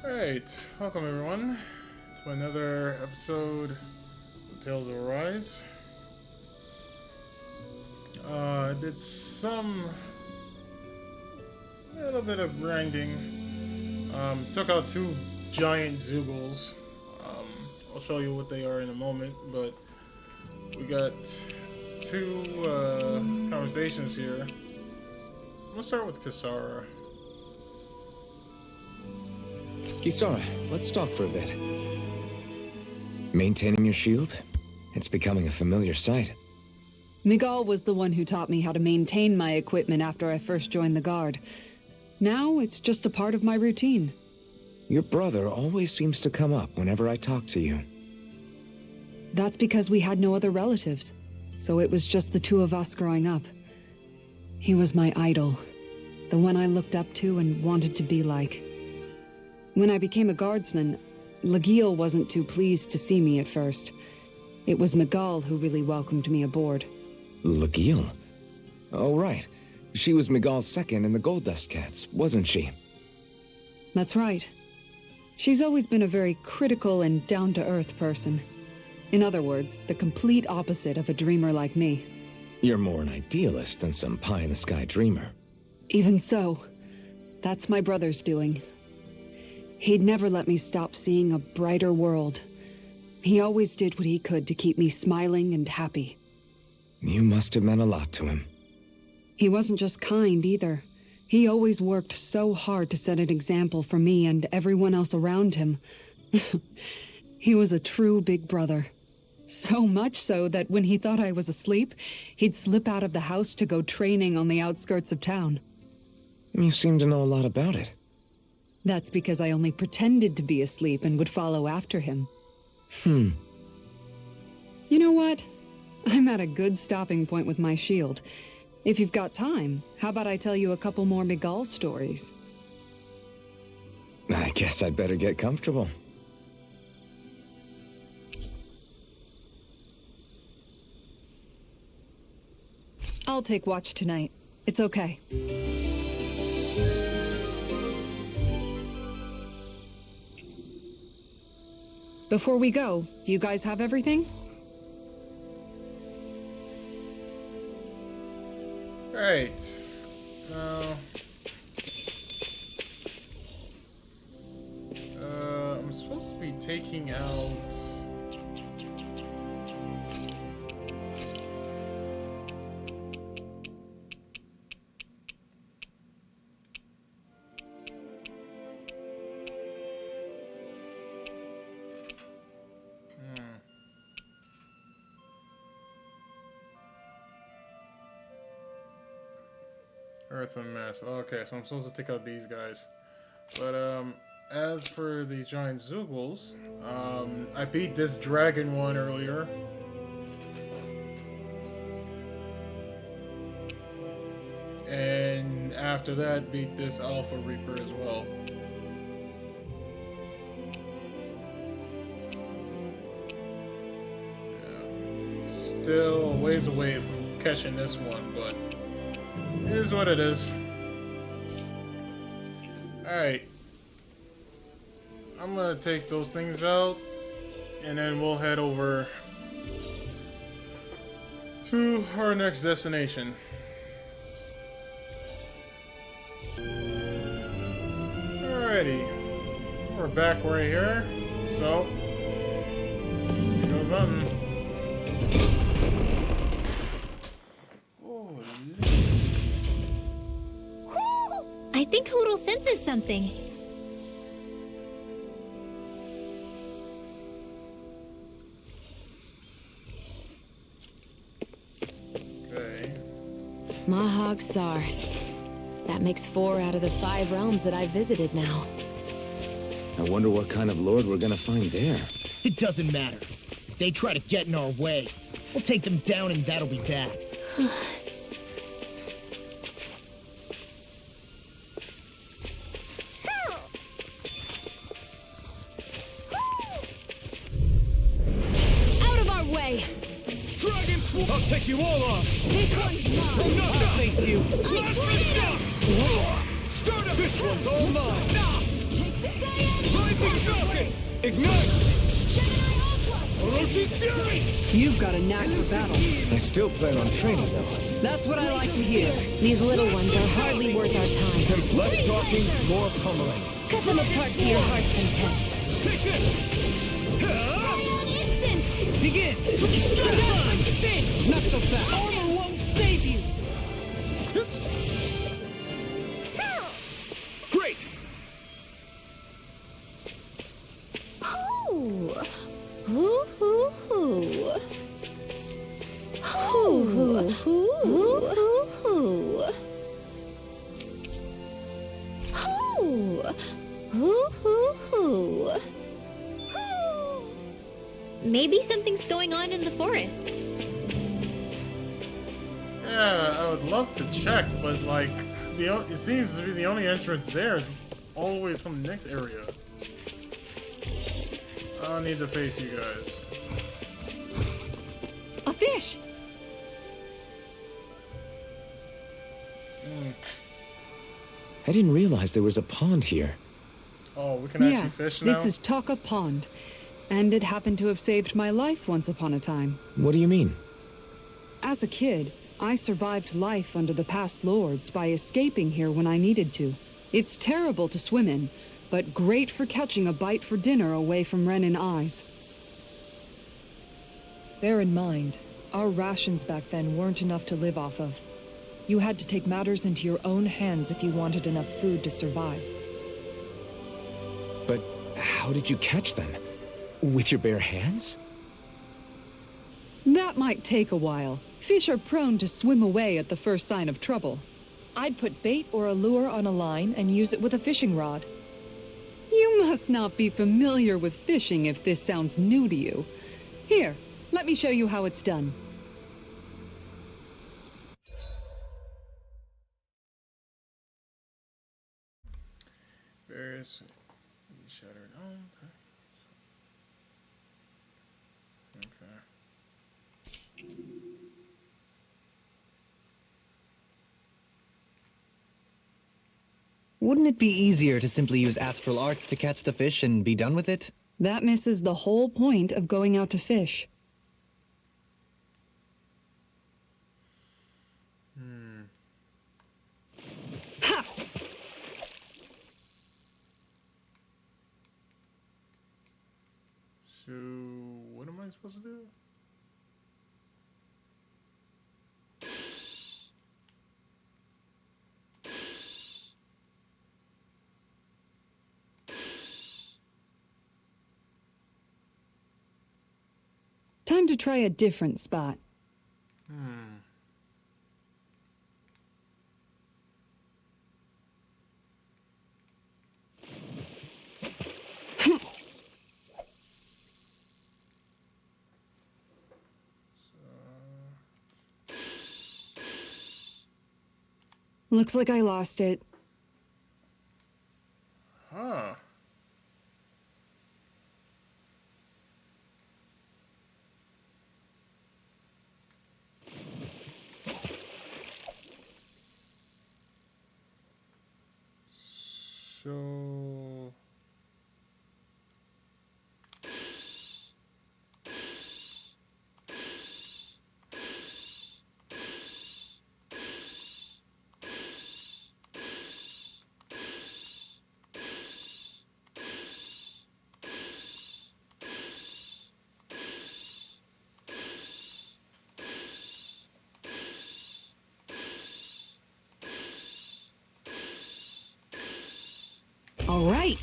Alright, welcome everyone to another episode of Tales of Arise. I did a little bit of grinding. Took out two giant Zoogles. I'll show you what they are in a moment, but we got two conversations here. I'm gonna start with Kisara. Kisara, let's talk for a bit. Maintaining your shield? It's becoming a familiar sight. Miguel was the one who taught me how to maintain my equipment after I first joined the Guard. Now it's just a part of my routine. Your brother always seems to come up whenever I talk to you. That's because we had no other relatives, so it was just the two of us growing up. He was my idol, the one I looked up to and wanted to be like. When I became a guardsman, Lagiel wasn't too pleased to see me at first. It was Miguel who really welcomed me aboard. Lagiel? Oh, right. She was Miguel's second in the Gold Dust Cats, wasn't she? That's right. She's always been a very critical and down-to-earth person. In other words, the complete opposite of a dreamer like me. You're more an idealist than some pie-in-the-sky dreamer. Even so, that's my brother's doing. He'd never let me stop seeing a brighter world. He always did what he could to keep me smiling and happy. You must have meant a lot to him. He wasn't just kind either. He always worked so hard to set an example for me and everyone else around him. He was a true big brother. So much so that when he thought I was asleep, he'd slip out of the house to go training on the outskirts of town. You seem to know a lot about it. That's because I only pretended to be asleep and would follow after him. You know what? I'm at a good stopping point with my shield. If you've got time, how about I tell you a couple more Miguel stories? I guess I'd better get comfortable. I'll take watch tonight. It's okay. Before we go, do you guys have everything? Right. Now, I'm supposed to be taking out. Earth and Mass. Okay, so I'm supposed to take out these guys. But, as for the giant Zoogles, I beat this dragon one earlier. And after that, beat this Alpha Reaper as well. Yeah. Still a ways away from catching this one, but it is what it is. Alright. I'm gonna take those things out, and then we'll head over to our next destination. Alrighty. We're back right here. So, here goes on. I think Hoodle senses something. Okay. Mahag Sar. That makes 4 out of the 5 realms that I've visited now. I wonder what kind of lord we're gonna find there. It doesn't matter. If they try to get in our way, we'll take them down and that'll be that. Out of our way! Dragon Sword! I'll take you all off! This one's mine! No, thank you! Blast me down! Start up! This one's all mine! Take this guy out! Save me! Orochi's fury! You've got a knack for battle. I still plan on training, though. That's what I like to hear. These little ones are hardly worth our time. Less talking, more pummeling. Cut them apart to your heart's content. Take this! Begin! Finn, not so fast. Armor won't save you! Great! Ooh. Ooh, ooh, ooh. Ooh, ooh, ooh, ooh. Maybe something's going on in the forest. Yeah, I would love to check, but like, it seems to be the only entrance there is always some next area. I need to face you guys. A fish! I didn't realize there was a pond here. Oh, we can actually fish now? This is Taka Pond. And it happened to have saved my life once upon a time. What do you mean? As a kid, I survived life under the past lords by escaping here when I needed to. It's terrible to swim in, but great for catching a bite for dinner away from Renan eyes. Bear in mind, our rations back then weren't enough to live off of. You had to take matters into your own hands if you wanted enough food to survive. But how did you catch them? With your bare hands? That might take a while. Fish are prone to swim away at the first sign of trouble. I'd put bait or a lure on a line and use it with a fishing rod. You must not be familiar with fishing if this sounds new to you. Here, let me show you how it's done. Various shattered. Oh, okay. Wouldn't it be easier to simply use astral arts to catch the fish and be done with it? That misses the whole point of going out to fish. Ha! So, what am I supposed to do? Time to try a different spot. Looks like I lost it. Huh. So... All right.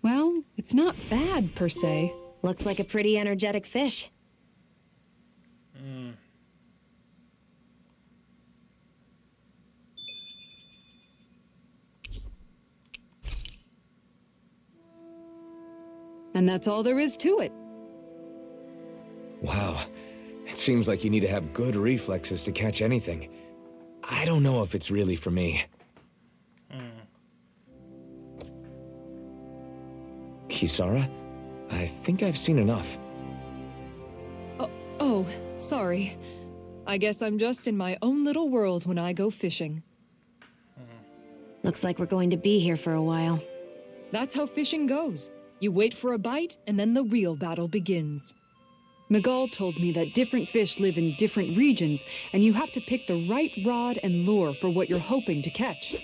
Well, it's not bad per se. Looks like a pretty energetic fish. And that's all there is to it. Wow. It seems like you need to have good reflexes to catch anything. I don't know if it's really for me. Kisara, I think I've seen enough. Oh, sorry. I guess I'm just in my own little world when I go fishing. Looks like we're going to be here for a while. That's how fishing goes. You wait for a bite, and then the real battle begins. Miguel told me that different fish live in different regions, and you have to pick the right rod and lure for what you're hoping to catch.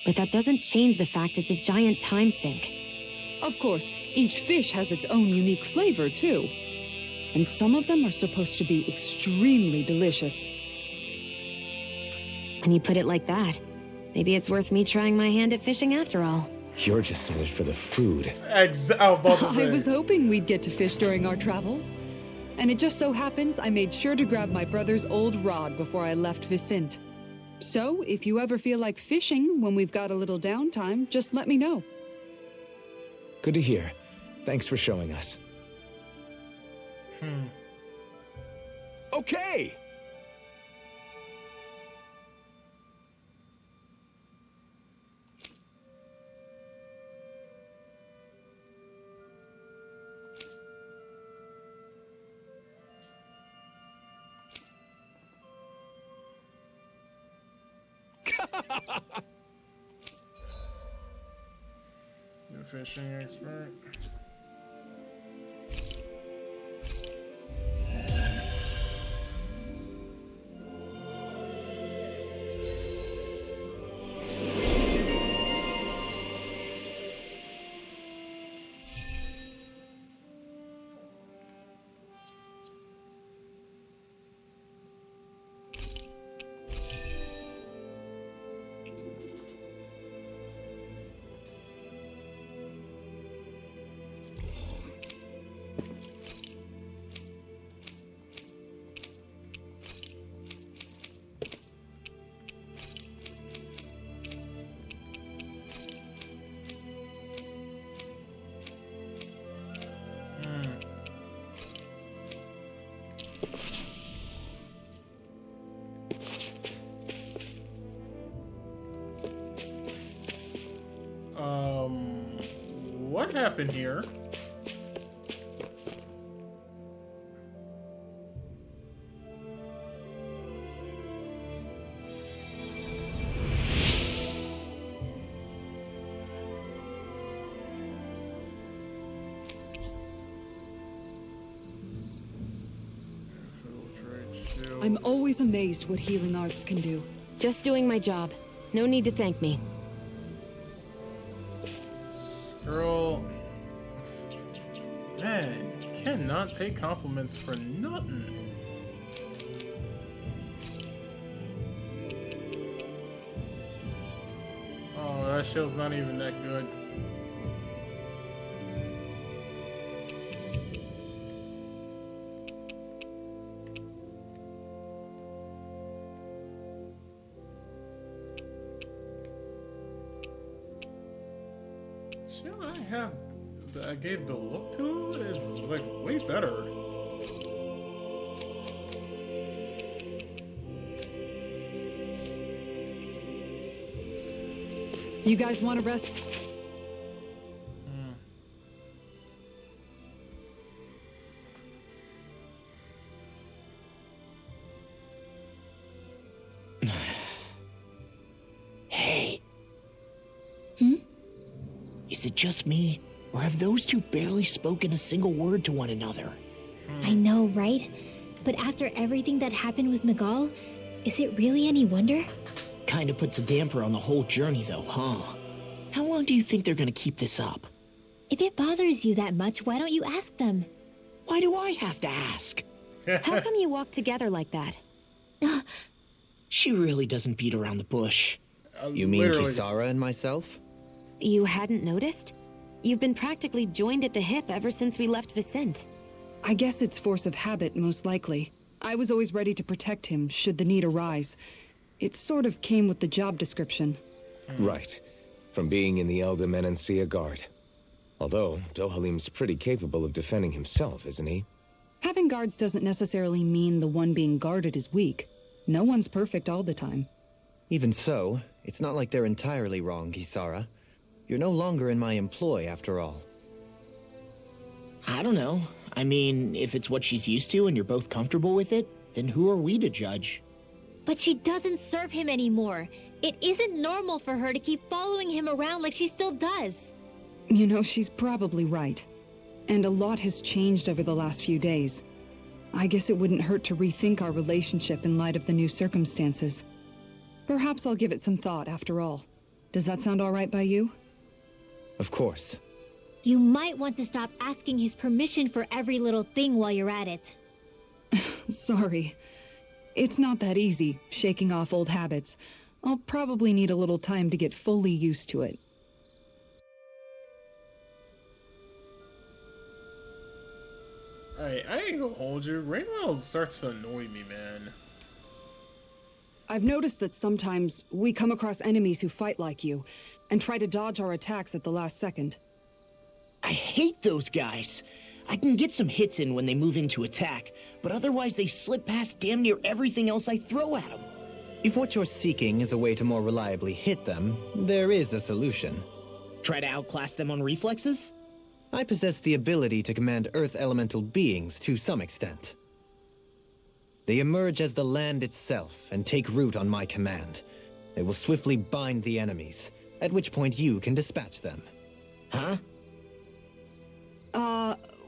But that doesn't change the fact it's a giant time sink. Of course, each fish has its own unique flavor, too. And some of them are supposed to be extremely delicious. When you put it like that, maybe it's worth me trying my hand at fishing after all. You're just in it for the food. I was about to say. I was hoping we'd get to fish during our travels. And it just so happens I made sure to grab my brother's old rod before I left Vicente. So, if you ever feel like fishing when we've got a little downtime, just let me know. Good to hear. Thanks for showing us. Okay! New fishing expert. What happened here? I'm always amazed what healing arts can do. Just doing my job. No need to thank me. Girl, man, cannot take compliments for nothing. Oh, that show's not even that good. I gave the look to is like way better. You guys want to rest? Hey. Is it just me? Or have those two barely spoken a single word to one another? I know, right? But after everything that happened with Miguel, is it really any wonder? Kinda puts a damper on the whole journey though, huh? How long do you think they're gonna keep this up? If it bothers you that much, why don't you ask them? Why do I have to ask? How come you walk together like that? She really doesn't beat around the bush. You mean Literally. Kisara and myself? You hadn't noticed? You've been practically joined at the hip ever since we left Vicente. I guess it's force of habit, most likely. I was always ready to protect him, should the need arise. It sort of came with the job description. Right. From being in the Elder Menancia Guard. Although, Dohalim's pretty capable of defending himself, isn't he? Having guards doesn't necessarily mean the one being guarded is weak. No one's perfect all the time. Even so, it's not like they're entirely wrong, Kisara. You're no longer in my employ, after all. I don't know. I mean, if it's what she's used to and you're both comfortable with it, then who are we to judge? But she doesn't serve him anymore. It isn't normal for her to keep following him around like she still does. You know, she's probably right. And a lot has changed over the last few days. I guess it wouldn't hurt to rethink our relationship in light of the new circumstances. Perhaps I'll give it some thought after all. Does that sound all right by you? Of course. You might want to stop asking his permission for every little thing while you're at it. Sorry. It's not that easy, shaking off old habits. I'll probably need a little time to get fully used to it. Alright, I ain't gonna hold you. Rainwell starts to annoy me, man. I've noticed that sometimes we come across enemies who fight like you, and try to dodge our attacks at the last second. I hate those guys. I can get some hits in when they move into attack, but otherwise they slip past damn near everything else I throw at them. If what you're seeking is a way to more reliably hit them, there is a solution. Try to outclass them on reflexes? I possess the ability to command Earth elemental beings to some extent. They emerge as the land itself and take root on my command. They will swiftly bind the enemies, at which point you can dispatch them. Huh?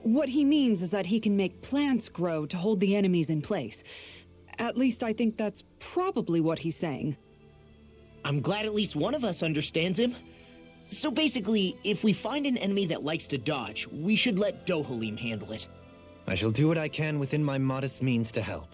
What he means is that he can make plants grow to hold the enemies in place. At least I think that's probably what he's saying. I'm glad at least one of us understands him. So basically, if we find an enemy that likes to dodge, we should let Dohalim handle it. I shall do what I can within my modest means to help.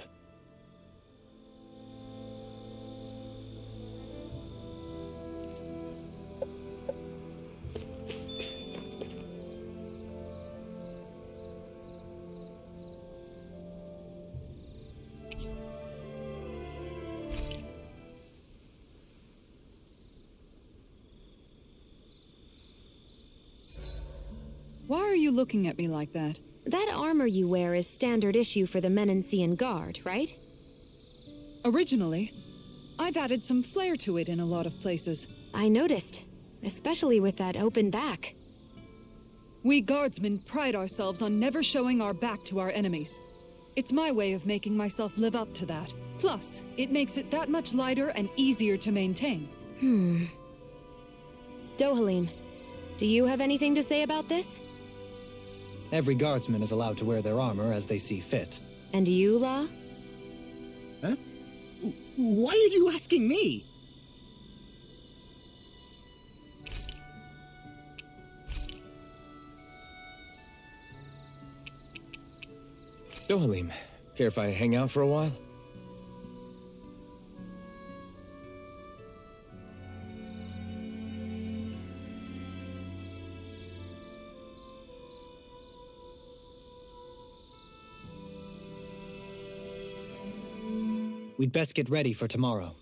Why are you looking at me like that? That armor you wear is standard issue for the Menencean Guard, right? Originally, I've added some flair to it in a lot of places. I noticed, especially with that open back. We guardsmen pride ourselves on never showing our back to our enemies. It's my way of making myself live up to that. Plus, it makes it that much lighter and easier to maintain. Dohalim, do you have anything to say about this? Every guardsman is allowed to wear their armor as they see fit. And you, La? Huh? Why are you asking me? Dohalim, care if I hang out for a while? We'd best get ready for tomorrow.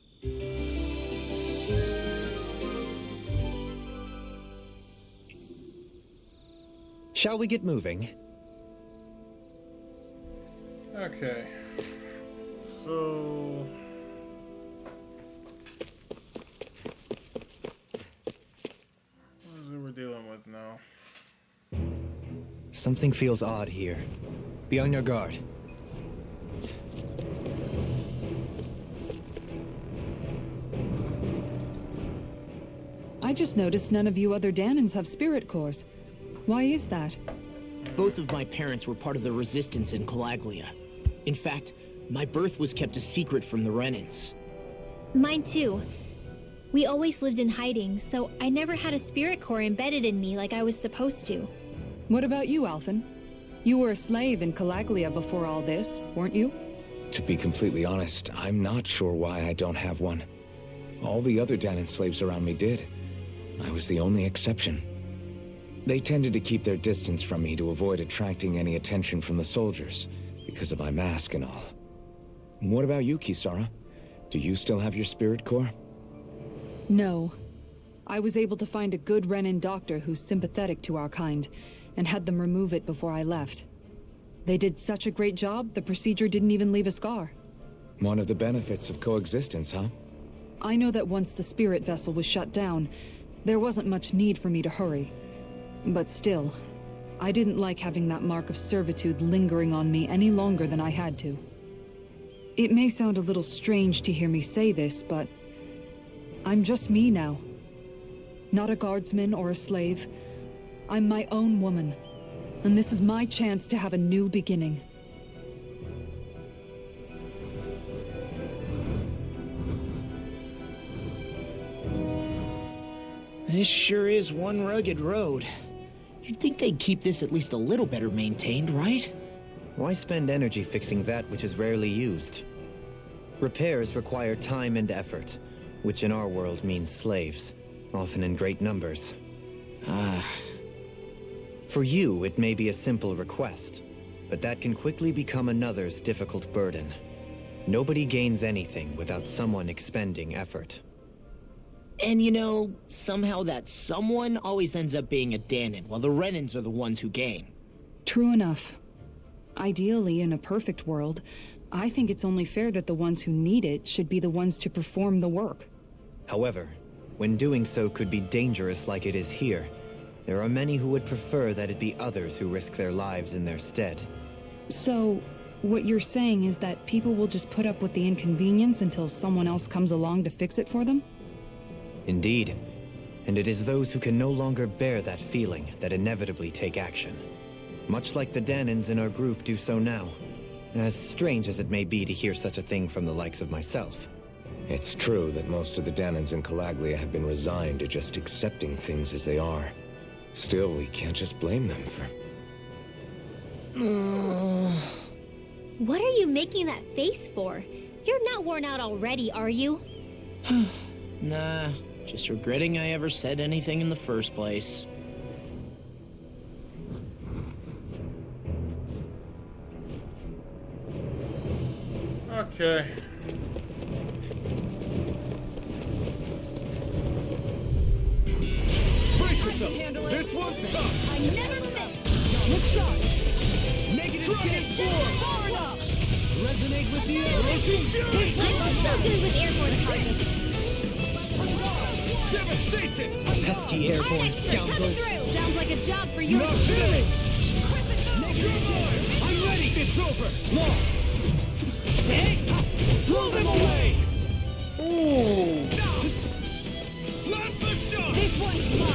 Shall we get moving? Okay. So... what is it we're dealing with now? Something feels odd here. Be on your guard. I just noticed none of you other Dahnans have spirit cores. Why is that? Both of my parents were part of the resistance in Calaglia. In fact, my birth was kept a secret from the Renans. Mine too. We always lived in hiding, so I never had a spirit core embedded in me like I was supposed to. What about you, Alphen? You were a slave in Calaglia before all this, weren't you? To be completely honest, I'm not sure why I don't have one. All the other Dahnan slaves around me did. I was the only exception. They tended to keep their distance from me to avoid attracting any attention from the soldiers, because of my mask and all. What about you, Kisara? Do you still have your spirit core? No. I was able to find a good Renan doctor who's sympathetic to our kind, and had them remove it before I left. They did such a great job, the procedure didn't even leave a scar. One of the benefits of coexistence, huh? I know that once the spirit vessel was shut down, There wasn't much need for me to hurry. But still, I didn't like having that mark of servitude lingering on me any longer than I had to. It may sound a little strange to hear me say this, but I'm just me now. Not a guardsman or a slave. I'm my own woman. And this is my chance to have a new beginning. This sure is one rugged road. You'd think they'd keep this at least a little better maintained, right? Why spend energy fixing that which is rarely used? Repairs require time and effort, which in our world means slaves, often in great numbers. For you, it may be a simple request, but that can quickly become another's difficult burden. Nobody gains anything without someone expending effort. And you know, somehow that someone always ends up being a Dahnan, while the Renans are the ones who gain. True enough. Ideally, in a perfect world, I think it's only fair that the ones who need it should be the ones to perform the work. However, when doing so could be dangerous like it is here, there are many who would prefer that it be others who risk their lives in their stead. So, what you're saying is that people will just put up with the inconvenience until someone else comes along to fix it for them? Indeed. And it is those who can no longer bear that feeling that inevitably take action. Much like the Dahnans in our group do so now. As strange as it may be to hear such a thing from the likes of myself. It's true that most of the Dahnans in Calaglia have been resigned to just accepting things as they are. Still, we can't just blame them for... What are you making that face for? You're not worn out already, are you? Nah, just regretting I ever said anything in the first place. Okay. Brace yourself! This one's tough! I never miss! Look sharp! Negative Dragon forward up! Resonate with the air! I'm so good with airborne targets. Devastation! Pesky airborne scoundrels! Sounds like a job for you. Not today! I'm ready! It's over! Long! Blow them away! Ooh. Slap the shot! This one's mine.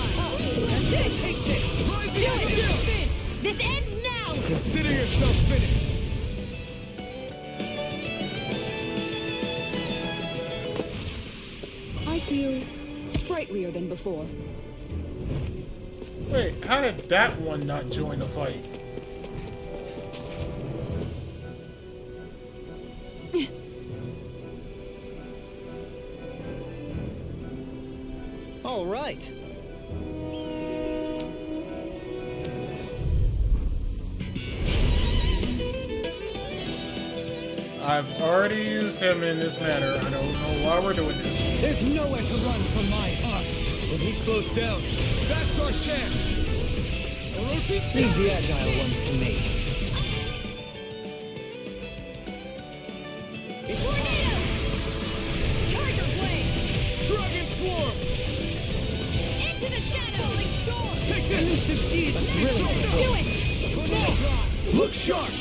Take this! Rise against This ends now. Consider yourself finished! I feel sprightlier than before. Wait, how did that one not join the fight? All right. I've already used him in this manner. I don't know why we're doing this. There's nowhere to run from my art! When he slows down, that's our chance! Leave the agile ones to me. Tornado. Charger blade. Dragon Swarm! Into the shadow. Storm. Take this! Elusive Ease! Do it. Tornado Drive! Look sharp!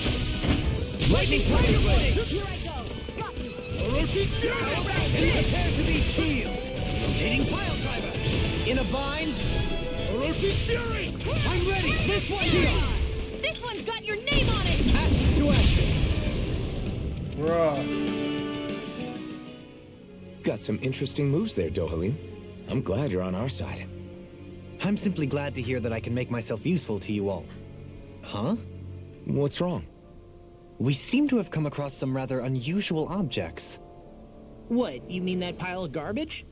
Lightning Tiger Blade! Here I go. Got you. Orochi's Fury! And prepare to be healed! Rotating pile driver! In a bind! Orochi's Fury! I'm ready! This one's here! This one's got your name on it. Action to action! Bruh. Got some interesting moves there, Dohalim. I'm glad you're on our side. I'm simply glad to hear that I can make myself useful to you all. Huh? What's wrong? We seem to have come across some rather unusual objects. What, you mean that pile of garbage?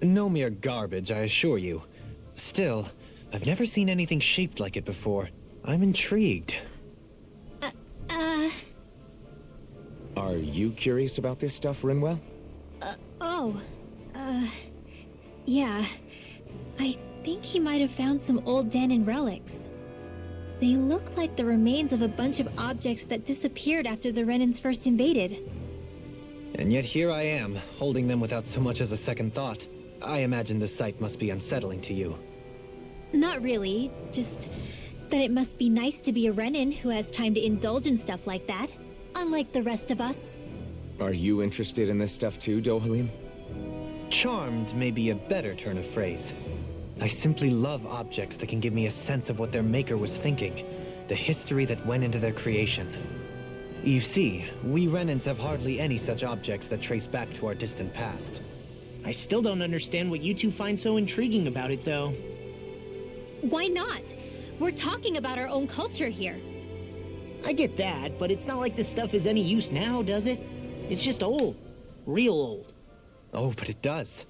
No mere garbage, I assure you. Still, I've never seen anything shaped like it before. I'm intrigued. Are you curious about this stuff, Rinwell? Yeah. I think he might have found some old Dahnan relics. They look like the remains of a bunch of objects that disappeared after the Renans first invaded. And yet here I am, holding them without so much as a second thought. I imagine the sight must be unsettling to you. Not really, just that it must be nice to be a Renan who has time to indulge in stuff like that, unlike the rest of us. Are you interested in this stuff too, Dohalim? Charmed may be a better turn of phrase. I simply love objects that can give me a sense of what their maker was thinking, the history that went into their creation. You see, we Renans have hardly any such objects that trace back to our distant past. I still don't understand what you two find so intriguing about it, though. Why not? We're talking about our own culture here. I get that, but it's not like this stuff is any use now, does it? It's just old. Real old. Oh, but it does.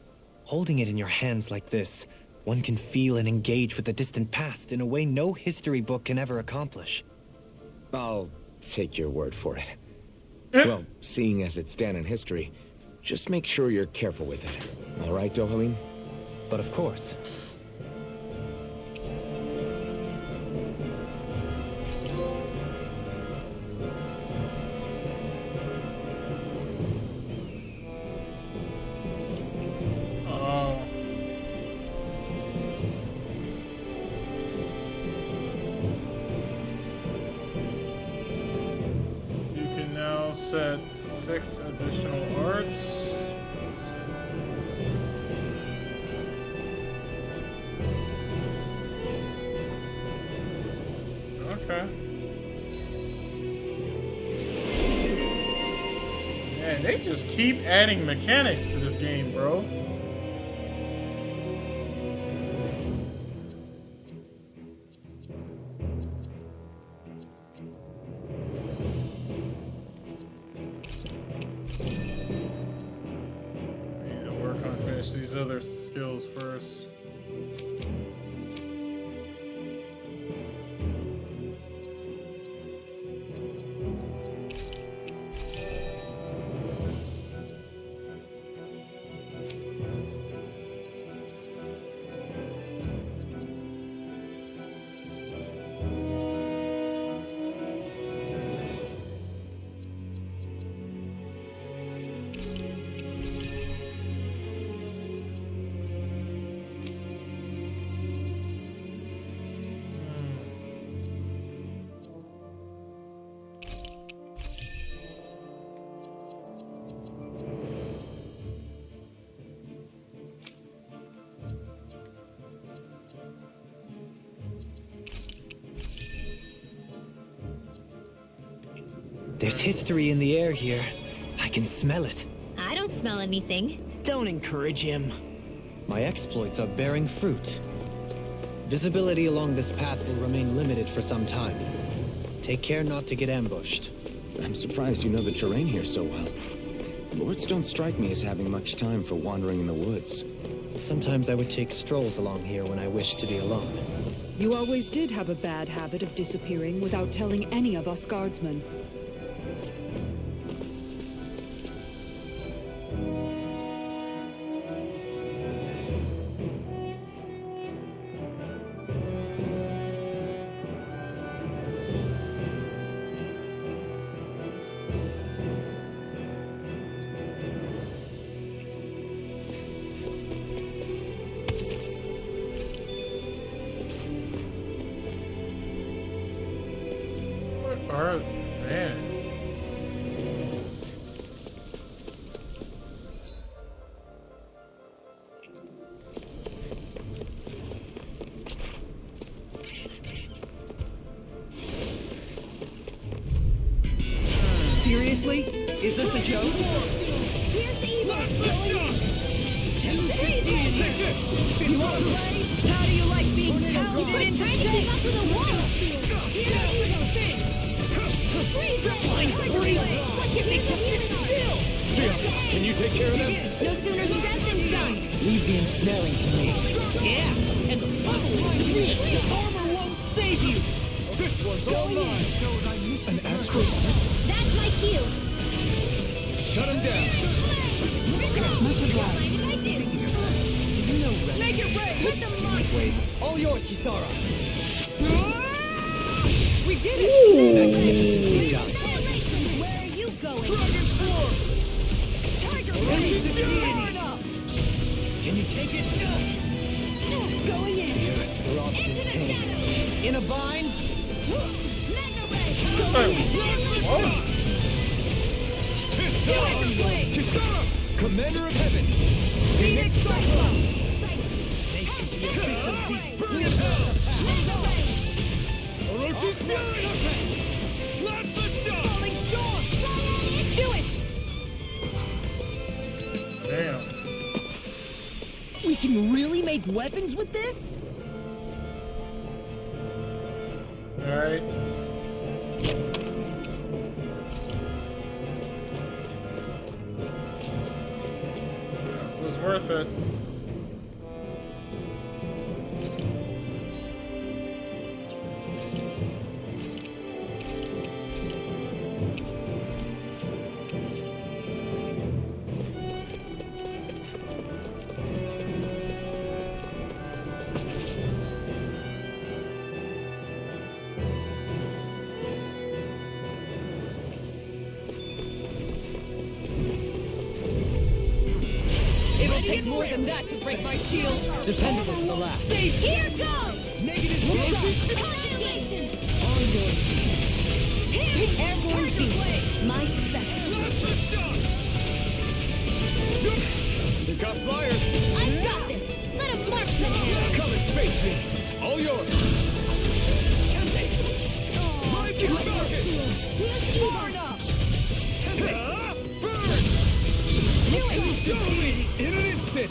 Holding it in your hands like this, one can feel and engage with the distant past in a way no history book can ever accomplish. I'll take your word for it. Well, seeing as it's Dahnan history, just make sure you're careful with it. All right, Dohalim? But of course. Set 6 additional arts. Okay. Man, they just keep adding mechanics to this game, bro. These other skills first. There's history in the air here. I can smell it. I don't smell anything. Don't encourage him. My exploits are bearing fruit. Visibility along this path will remain limited for some time. Take care not to get ambushed. I'm surprised you know the terrain here so well. Lords don't strike me as having much time for wandering in the woods. Sometimes I would take strolls along here when I wished to be alone. You always did have a bad habit of disappearing without telling any of us guardsmen. Alright, man. Seriously? Is this a joke? Here's the evil! You want to play? How do you like being held? You've been trying to keep up with the wall! Here's the evil thing! Freeze! Can you take care of them? No sooner said than done! Leave the ensnaring to me. Yeah, and the puzzling to me. The armor won't save you. This one's all mine. An astral. That's my cue! Shut him down. Much obliged. Make it rain! Let them march! Ways. All yours, Kisara. We did it! Where are you going? Dragon form. Tiger Release Blade! the Can you take it? Going in. Into the shadows. In a bind? Mega ray. Commander of Heaven. Phoenix Cyclone. Burn in hell. Orochi's Fury. Blast the shot. Falling storm. Do it. Damn. We can really make weapons with this? Alright. It was worth it. It'll take more than that to break my shield. Dependable to the last. Here goes. Negative Concentration. Ongoing. Airborne beam. My special. Blast the shot. They got flyers. I've got this. Let him marksman handle. Come and face me. All yours. Life is rocket. Burn up. Burn. In an instant.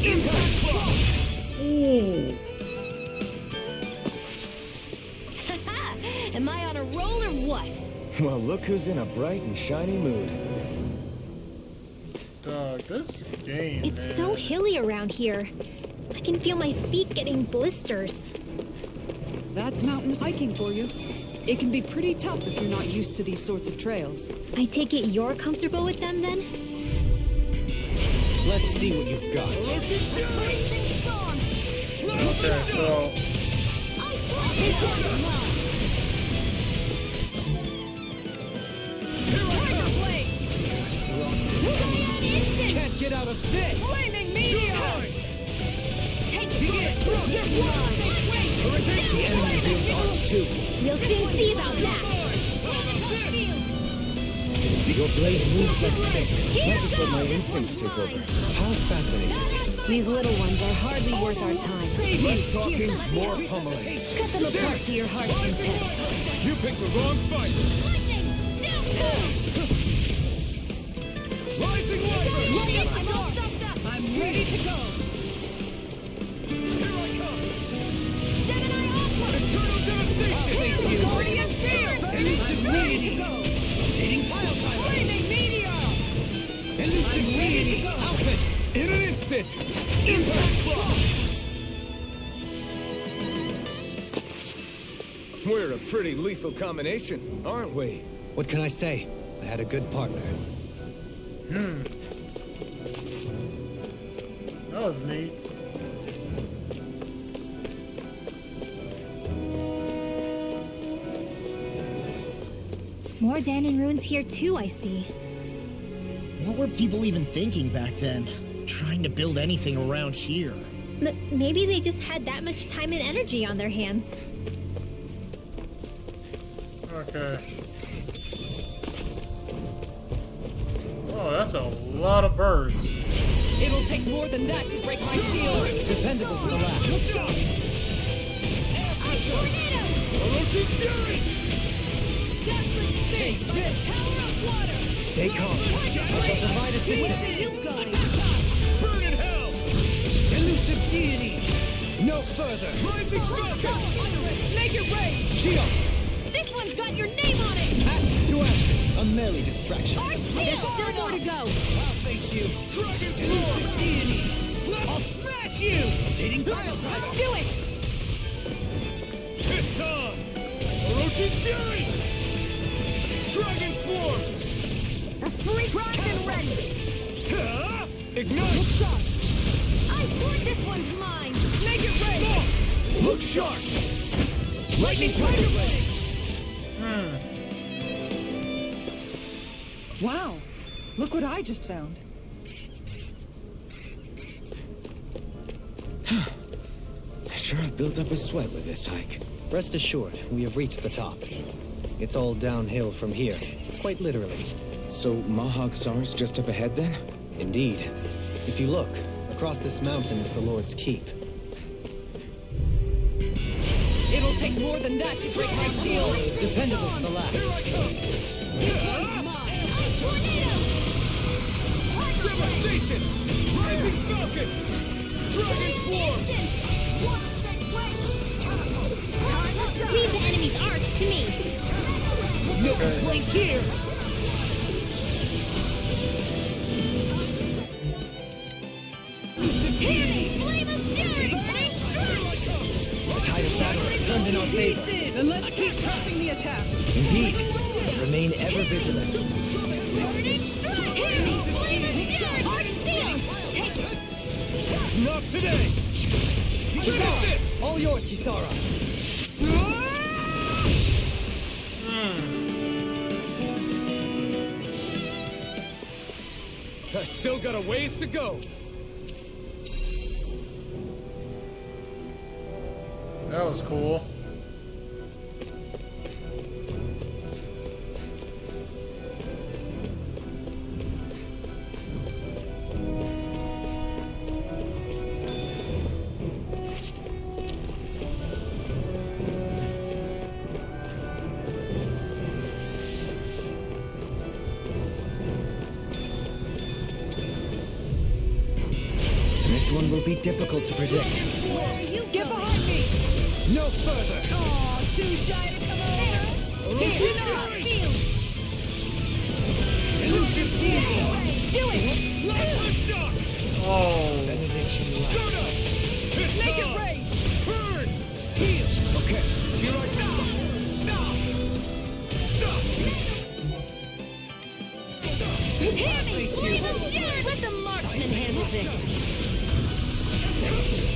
Impact block. Ooh. Am I on a roll or what? Well, look who's in a bright and shiny mood. Dog, this game, It's man. so hilly around here. I can feel my feet getting blisters. That's mountain hiking for you. It can be pretty tough if you're not used to these sorts of trails. I take it you're comfortable with them then? Let's see what you've got. Okay, so Can't get out of this. Flaming meteor! Take it. The enemy builds on two. You'll soon see about that. Your blade moves like thick. Not just let my instincts take over. How fascinating. These little ones are hardly worth our time. Less talking, more pummeling. Cut them apart to your heart's content. You picked the wrong fight. Rising Wyvern. I'm ready to go. Here I come. Gemini Aqua. Eternal devastation. Guardian Field! I'm ready to go. Hitting pile driver! Flaming meteor! Elusive deity. Outfit. In an instant. Impact block. We're a pretty lethal combination, aren't we? What can I say? I had a good partner. that was neat. More Dahnan ruins here too, I see. What were people even thinking back then? Trying to build anything around here. Maybe they just had that much time and energy on their hands. Okay. Oh, that's a lot of birds. It'll take more than that to break my shield. Dependable to the last. Orochi's Fury. Power of water! Stay calm. I'll provide assistance. You got it! Burn in hell. Elusive deity. No further. Rising rocket. Make it rain! Shield. This one's got your name on it! Act to act. A merry distraction. There's still more to go! Thank you. Dragon Form. Deity. I'll smash you. Hitting pile driver. Do it! It's on. Orochi's Fury. Dragon Form. Free cross and ready! Ignite. I swear this one's mine! Make it rain! Look sharp. Lightning Tiger Ray. Wow, look what I just found. Sure, I've built up a sweat with this hike. Rest assured, we have reached the top. It's all downhill from here, quite literally. So Mahag Sar's just up ahead then? Indeed. If you look, across this mountain is the Lord's Keep. It'll take more than that to break my shield. Dependable to the last. Devastation! Rising Falcon! Dragon Swarm! Leave the enemy's arcs to me. No place here! Hear me! Flame of fury! The tide of battle has turned in our favor. Then let's keep pressing the attack. Indeed. Remain ever vigilant. Hear me! Flame of fury! Arc seal! Take it! Not today! Kisara! All yours, Kisara! I've still got a ways to go. That was cool. This one will be difficult to predict. Get behind me. No further! Aw, too shy to come over. Here, feel. Elusive Do it. Last shot! Oh. Benediction light. Make it rain. Burn! Heal! Okay. Be right now! Stop! Hear me! Flame of fury! Let the marksman handle this.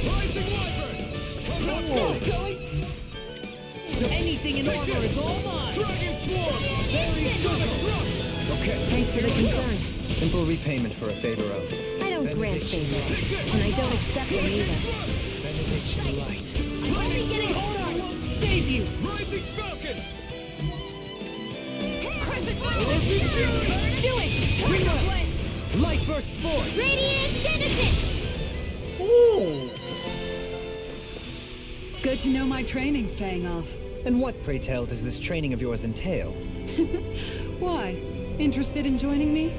Rising Wyvern! Anything in armor is all mine. Dragon Swarm! Very good! Okay. Thanks for the concern. Simple repayment for a favor owed. I don't grant favors, and I don't accept them either. Benediction light. Only getting older! Save you. Rising Falcon! Crescent Do it. Bring up! Light burst forth! Radiant Genesis! Ooh. Good to know my training's paying off. And what, pray tell, does this training of yours entail? Why? Interested in joining me?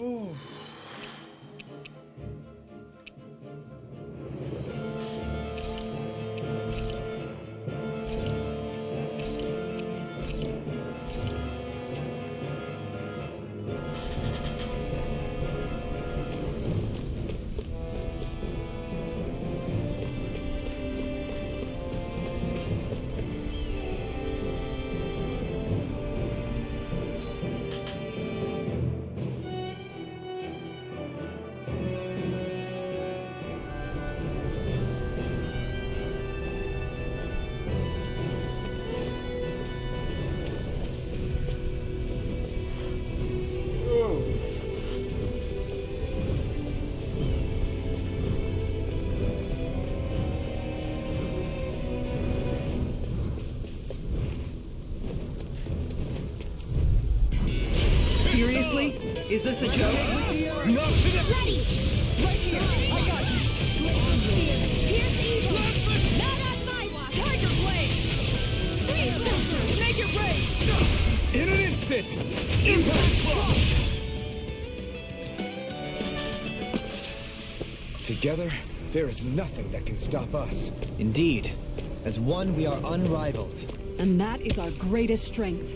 Ooh. Seriously? Is this a joke? No, Ready! Right here. I got you. Here's evil! Not on my watch! Tiger blade. Freeze them! Make it rain. in an instant! Impact block! Together, there is nothing that can stop us. Indeed. As one, we are unrivaled. And that is our greatest strength.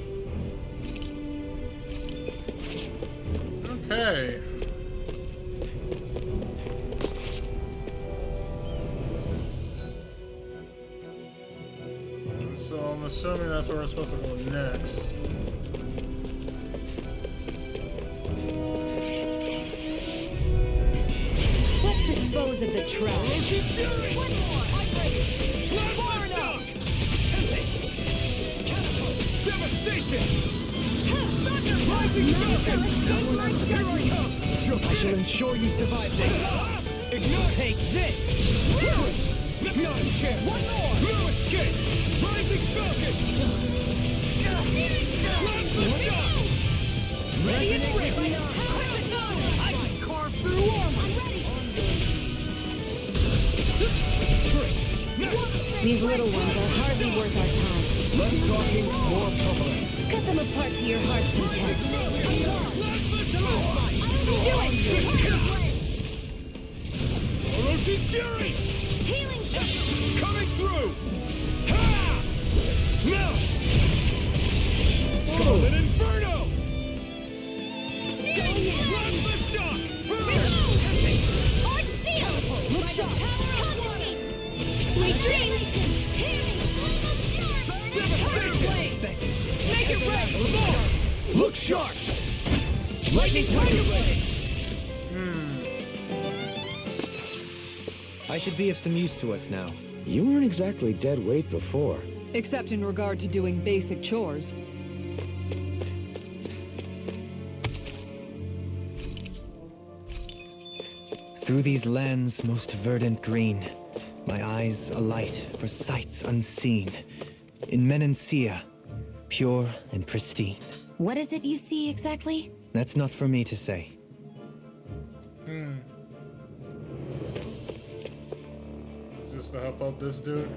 Okay. So I'm assuming that's where we're supposed to go next. Let's dispose of the trash. One more! I'm ready! devastation! Rising Falcon! Here I come! I shall ensure you survive this. Ignite! Take this! Not a chance! One more! No escape! Rising Falcon! Resonate with the I can carve through armor! These little ones are hardly worth our time. Less talking, more pummeling. Cut them apart to your heart's content. Do it! Orochi's Fury! Healing! Coming through! Ha! Melt! Scarlet Inferno! Plasma Shock! Art Seal! Look sharp! Sweet dreams! Make it red! Look sharp! Lightning Tiger Blade! I should be of some use to us now. You weren't exactly dead weight before. Except in regard to doing basic chores. Through these lands most verdant green, my eyes alight for sights unseen. In Menancia, pure and pristine. What is it you see exactly? That's not for me to say. It's just to help out this dude.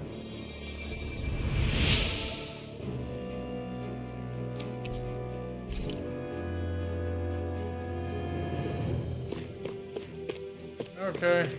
Okay.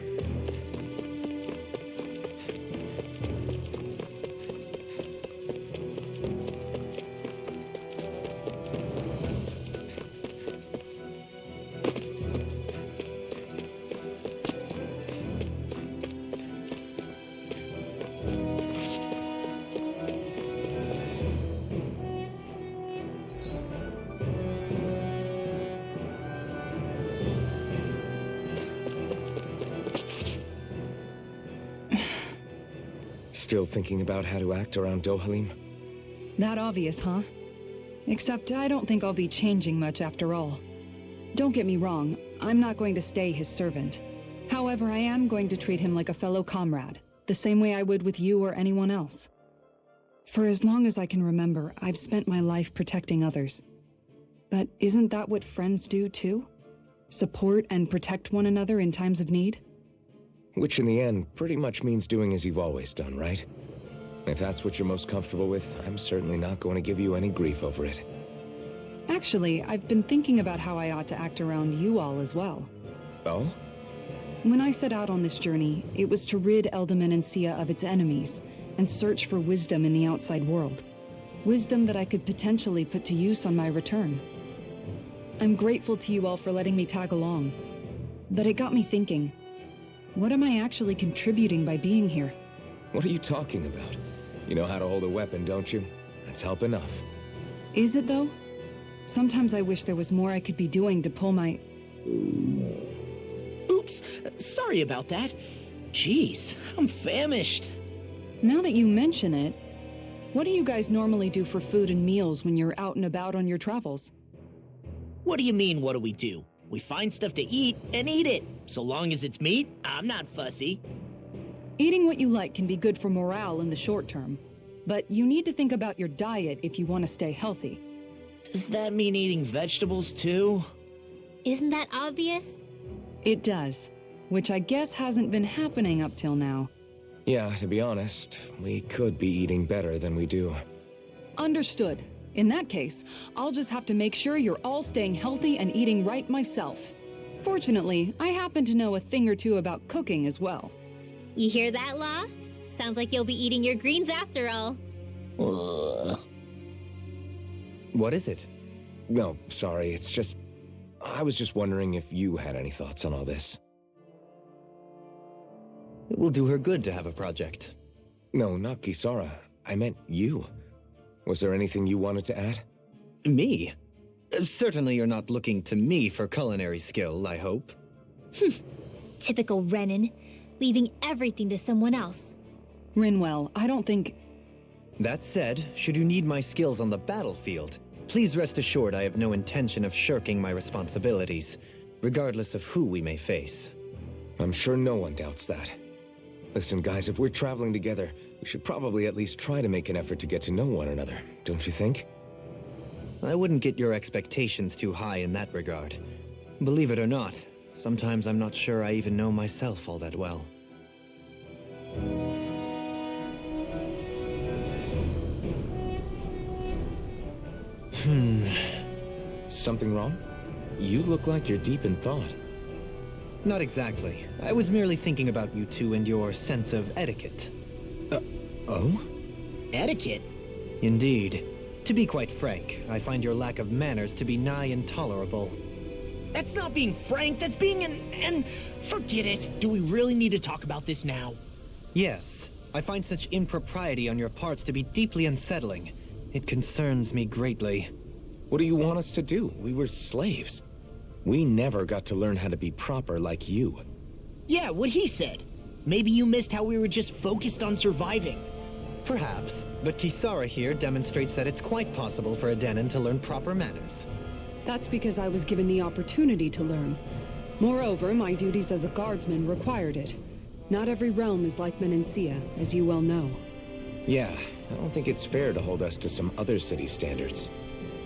Still thinking about how to act around Dohalim? That obvious, huh? Except I don't think I'll be changing much after all. Don't get me wrong, I'm not going to stay his servant. However, I am going to treat him like a fellow comrade, the same way I would with you or anyone else. For as long as I can remember, I've spent my life protecting others. But isn't that what friends do too? Support and protect one another in times of need? Which in the end pretty much means doing as you've always done, right? If that's what you're most comfortable with, I'm certainly not going to give you any grief over it. Actually, I've been thinking about how I ought to act around you all as well. Oh? When I set out on this journey, it was to rid Menancia of its enemies and search for wisdom in the outside world. Wisdom that I could potentially put to use on my return. I'm grateful to you all for letting me tag along. But it got me thinking, what am I actually contributing by being here? What are you talking about? You know how to hold a weapon, don't you? That's help enough. Is it though? Sometimes I wish there was more I could be doing to pull my... Oops, sorry about that. Jeez, I'm famished. Now that you mention it, what do you guys normally do for food and meals when you're out and about on your travels? What do you mean, what do we do? We find stuff to eat and eat it. So long as it's meat, I'm not fussy. Eating what you like can be good for morale in the short term, but you need to think about your diet if you want to stay healthy. Does that mean eating vegetables too? Isn't that obvious? It does, which I guess hasn't been happening up till now. Yeah, to be honest, we could be eating better than we do. Understood. In that case, I'll just have to make sure you're all staying healthy and eating right myself. Fortunately, I happen to know a thing or two about cooking as well. You hear that, Law? Sounds like you'll be eating your greens after all. What is it? No, sorry, it's just... I was just wondering if you had any thoughts on all this. It will do her good to have a project. No, not Kisara. I meant you. Was there anything you wanted to add? Me? Certainly you're not looking to me for culinary skill, I hope. Typical Renan, leaving everything to someone else. Rinwell, I don't think... That said, should you need my skills on the battlefield, please rest assured I have no intention of shirking my responsibilities, regardless of who we may face. I'm sure no one doubts that. Listen, guys, if we're traveling together, we should probably at least try to make an effort to get to know one another, don't you think? I wouldn't get your expectations too high in that regard. Believe it or not, sometimes I'm not sure I even know myself all that well. Something wrong? You look like you're deep in thought. Not exactly. I was merely thinking about you two and your sense of etiquette. Oh? Etiquette? Indeed. To be quite frank, I find your lack of manners to be nigh intolerable. That's not being frank, that's being an... Forget it. Do we really need to talk about this now? Yes. I find such impropriety on your parts to be deeply unsettling. It concerns me greatly. What do you want us to do? We were slaves. We never got to learn how to be proper like you. Yeah, what he said. Maybe you missed how we were just focused on surviving. Perhaps, but Kisara here demonstrates that it's quite possible for a Dahnan to learn proper manners. That's because I was given the opportunity to learn. Moreover, my duties as a guardsman required it. Not every realm is like Menancia, as you well know. Yeah, I don't think it's fair to hold us to some other city standards.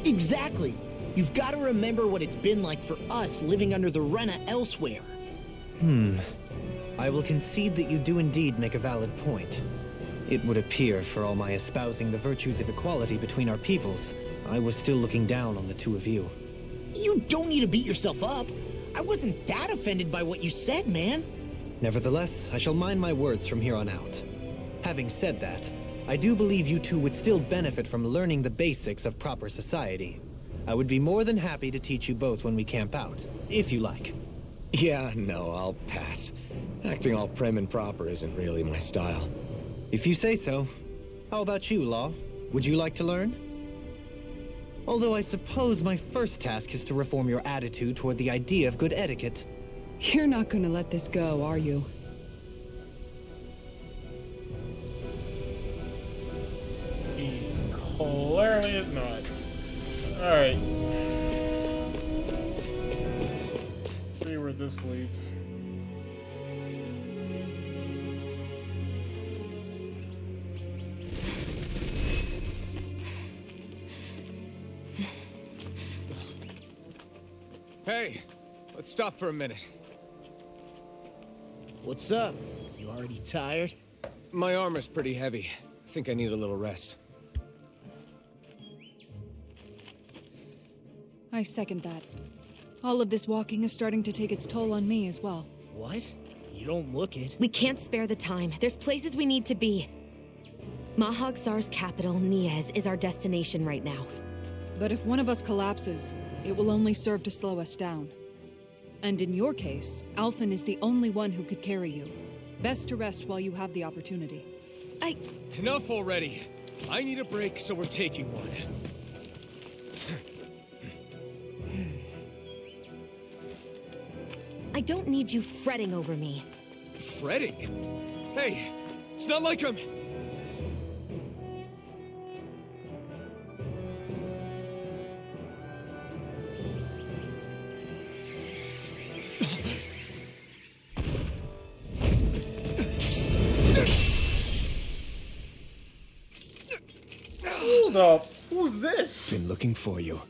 Exactly. You've got to remember what it's been like for us living under the Rena elsewhere. I will concede that you do indeed make a valid point. It would appear, for all my espousing the virtues of equality between our peoples, I was still looking down on the two of you. You don't need to beat yourself up. I wasn't that offended by what you said, man. Nevertheless, I shall mind my words from here on out. Having said that, I do believe you two would still benefit from learning the basics of proper society. I would be more than happy to teach you both when we camp out, if you like. Yeah, no, I'll pass. Acting all prim and proper isn't really my style. If you say so. How about you, Law? Would you like to learn? Although I suppose my first task is to reform your attitude toward the idea of good etiquette. You're not gonna let this go, are you? He clearly is not. Alright. See where this leads. Hey, let's stop for a minute. What's up? You already tired? My armor's pretty heavy. I think I need a little rest. I second that. All of this walking is starting to take its toll on me as well. What? You don't look it. We can't spare the time. There's places we need to be. Mahag Sar's capital, Niez, is our destination right now. But if one of us collapses, it will only serve to slow us down. And in your case, Alphen is the only one who could carry you. Best to rest while you have the opportunity. Enough already. I need a break, so we're taking one. I don't need you fretting over me. Fretting? Hey, it's not like I'm... Hold up. Who's this? Been looking for you.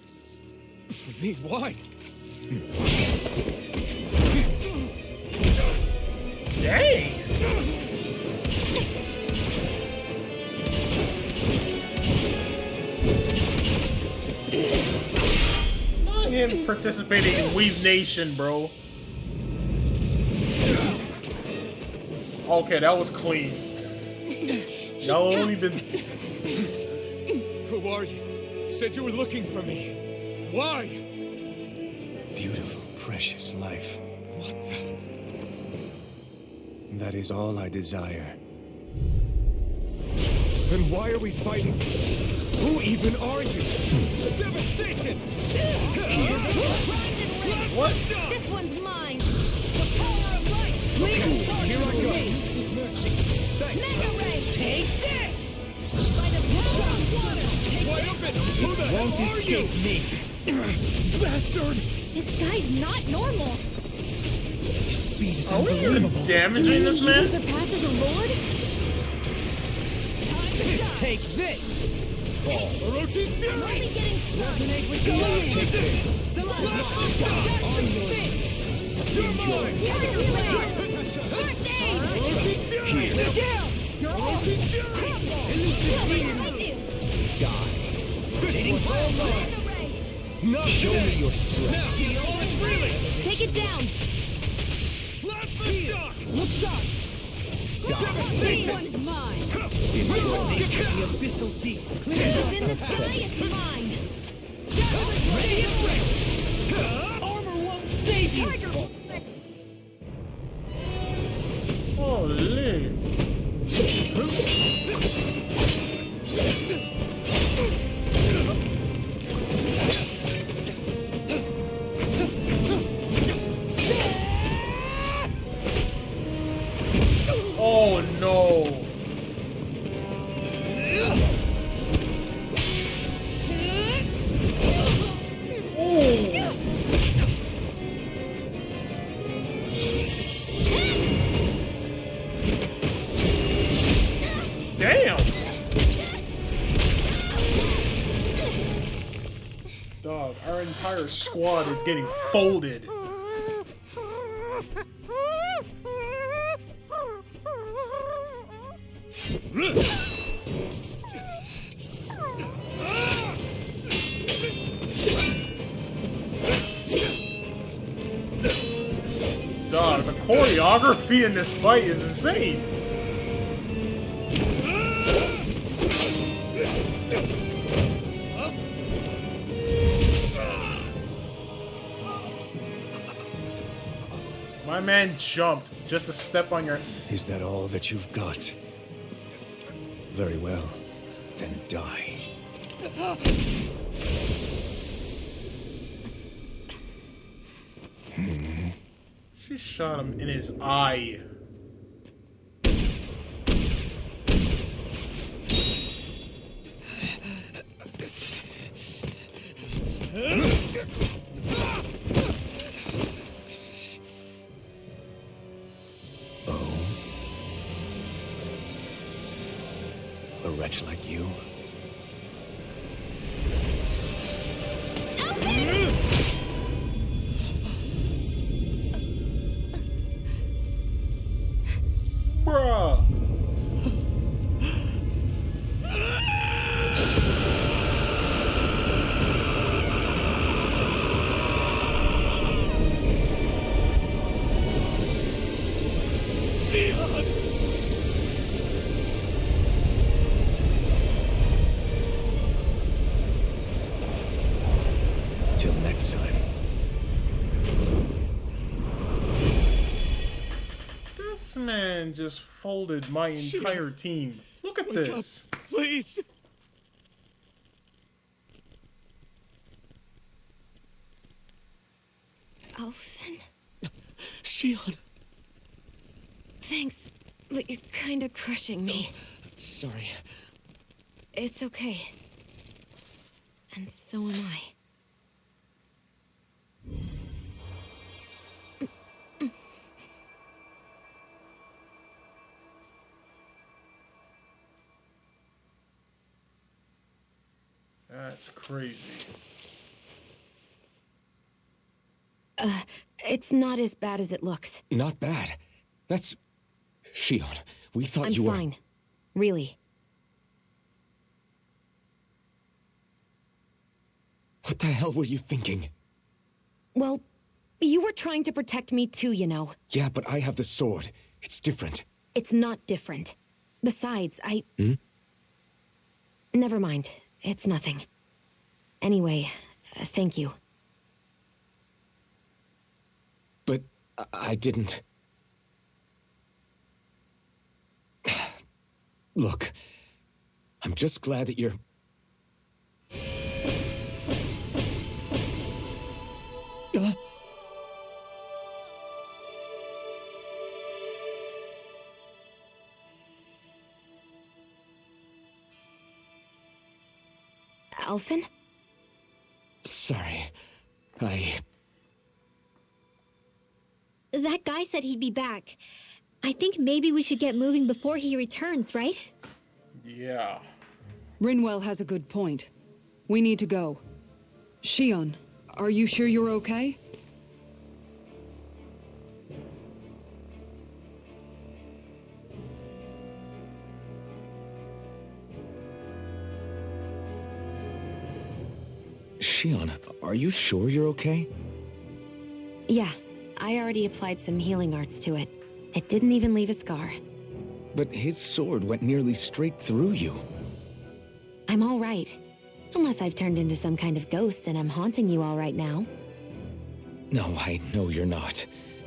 For me, why? Dang! Not him participating in Weave Nation, bro. Okay, that was clean. That only been... Who are you? You said you were looking for me. Why? Beautiful, precious life. What the... That is all I desire. Then why are we fighting? Who even are you? Devastation! What? This one's mine! The power of light! Here I go. Mega Ray! Take this! By the escape me! Bastard! This guy's not normal. Speed is Are we even unbelievable. damaging this man? Surpasses a lord? Take this! Orochi's Fury! Only getting Resonate with the Take this. You're mine! Orochi's Fury! down! You're all Die. Getting forward! No, Show me your strength. Now, really! Take it down! Plasma shock! Look sharp! This one's mine! The abyssal deep. It's in the sky, it's mine! Radiant Ray! Armor won't save you! Holy. Oh no. Damn! Dog, our entire squad is getting folded. Dog, the choreography in this fight is insane. My man jumped just to step on your... Is that all that you've got? Very well. Then die. She shot him in his eye. A wretch like you? Bruh. Till next time. This man just folded my entire team. Look at this. Please! Alphen, Shion! thanks, but you're kinda crushing me. Sorry. It's okay. And so am I. That's crazy. It's not as bad as it looks. Not bad. That's... Shion, we thought I'm you were... fine. Really. What the hell were you thinking? Well, you were trying to protect me too, you know. Yeah, but I have the sword. It's different. It's not different. Besides, Never mind. It's nothing. Anyway, thank you. But I didn't... Look, I'm just glad that you're... Alphen? Sorry. That guy said he'd be back. I think maybe we should get moving before he returns, right? Yeah. Rinwell has a good point. We need to go. Shion, are you sure you're okay? Shion, are you sure you're okay? Yeah, I already applied some healing arts to it. It didn't even leave a scar. But his sword went nearly straight through you. I'm all right. Unless I've turned into some kind of ghost and I'm haunting you all right now. No, I know you're not.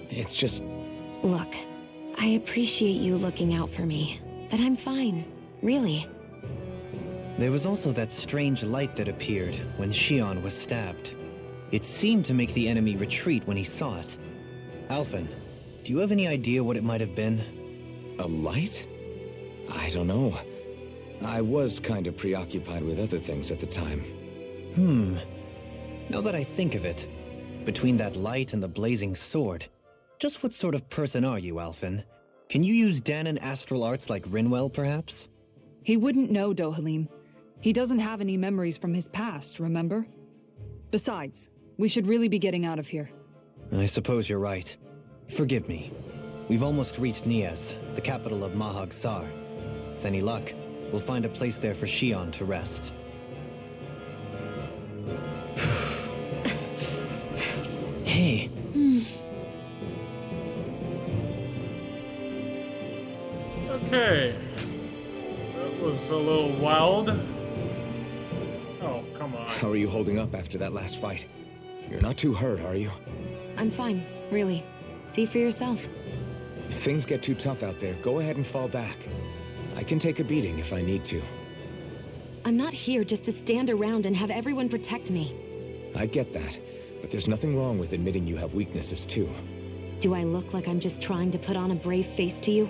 It's just... Look, I appreciate you looking out for me, but I'm fine. Really. There was also that strange light that appeared when Shion was stabbed. It seemed to make the enemy retreat when he saw it. Alphen, do you have any idea what it might have been? A light? I don't know. I was kind of preoccupied with other things at the time. Now that I think of it, between that light and the blazing sword, just what sort of person are you, Alphen? Can you use Dahnan astral arts like Rinwell, perhaps? He wouldn't know, Dohalim. He doesn't have any memories from his past, remember? Besides, we should really be getting out of here. I suppose you're right. Forgive me. We've almost reached Nias, the capital of Mahag Sar. With any luck, we'll find a place there for Shion to rest. Hey. Okay. That was a little wild. Oh, come on. How are you holding up after that last fight? You're not too hurt, are you? I'm fine, really. See for yourself. If things get too tough out there, go ahead and fall back. I can take a beating if I need to. I'm not here just to stand around and have everyone protect me. I get that, but there's nothing wrong with admitting you have weaknesses too. Do I look like I'm just trying to put on a brave face to you?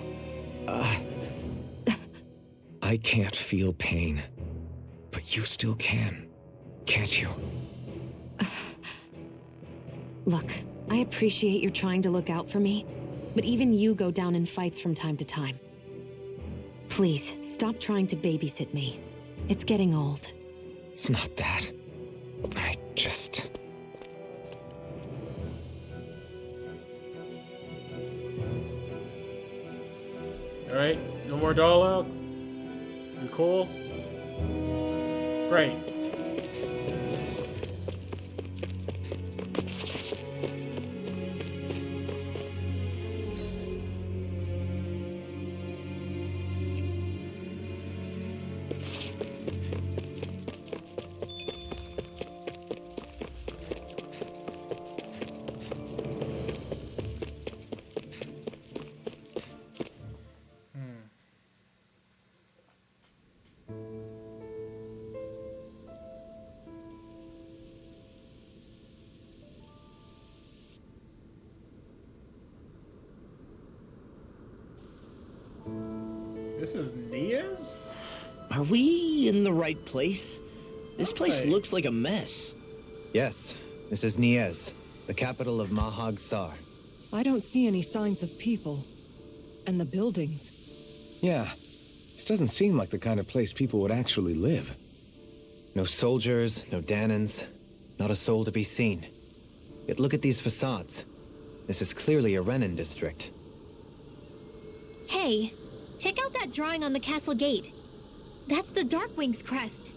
I can't feel pain. But you still can, can't you? Look, I appreciate you're trying to look out for me, but even you go down in fights from time to time. Please, stop trying to babysit me. It's getting old. It's not that. I just... Alright, no more dialogue? You cool? Great. This is Nias? Are we in the right place? This place Okay. looks like a mess. Yes, this is Nias, the capital of Mahag Sar. I don't see any signs of people. And the buildings. Yeah, this doesn't seem like the kind of place people would actually live. No soldiers, no Dahnans, not a soul to be seen. Yet look at these facades. This is clearly a Renan district. Hey, check out that drawing on the castle gate. That's the Darkwing's crest.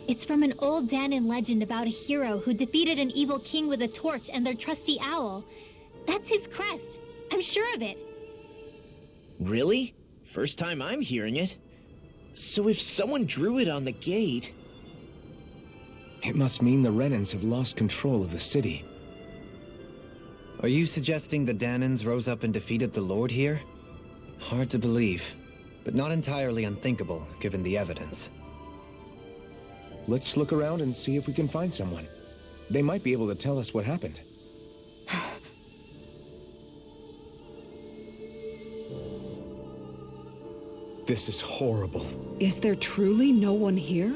It's from an old Dahnan legend about a hero who defeated an evil king with a torch and their trusty owl. That's his crest. I'm sure of it. Really? First time I'm hearing it. So if someone drew it on the gate... It must mean the Renans have lost control of the city. Are you suggesting the Dahnans rose up and defeated the Lord here? Hard to believe, but not entirely unthinkable, given the evidence. Let's look around and see if we can find someone. They might be able to tell us what happened. This is horrible. Is there truly no one here?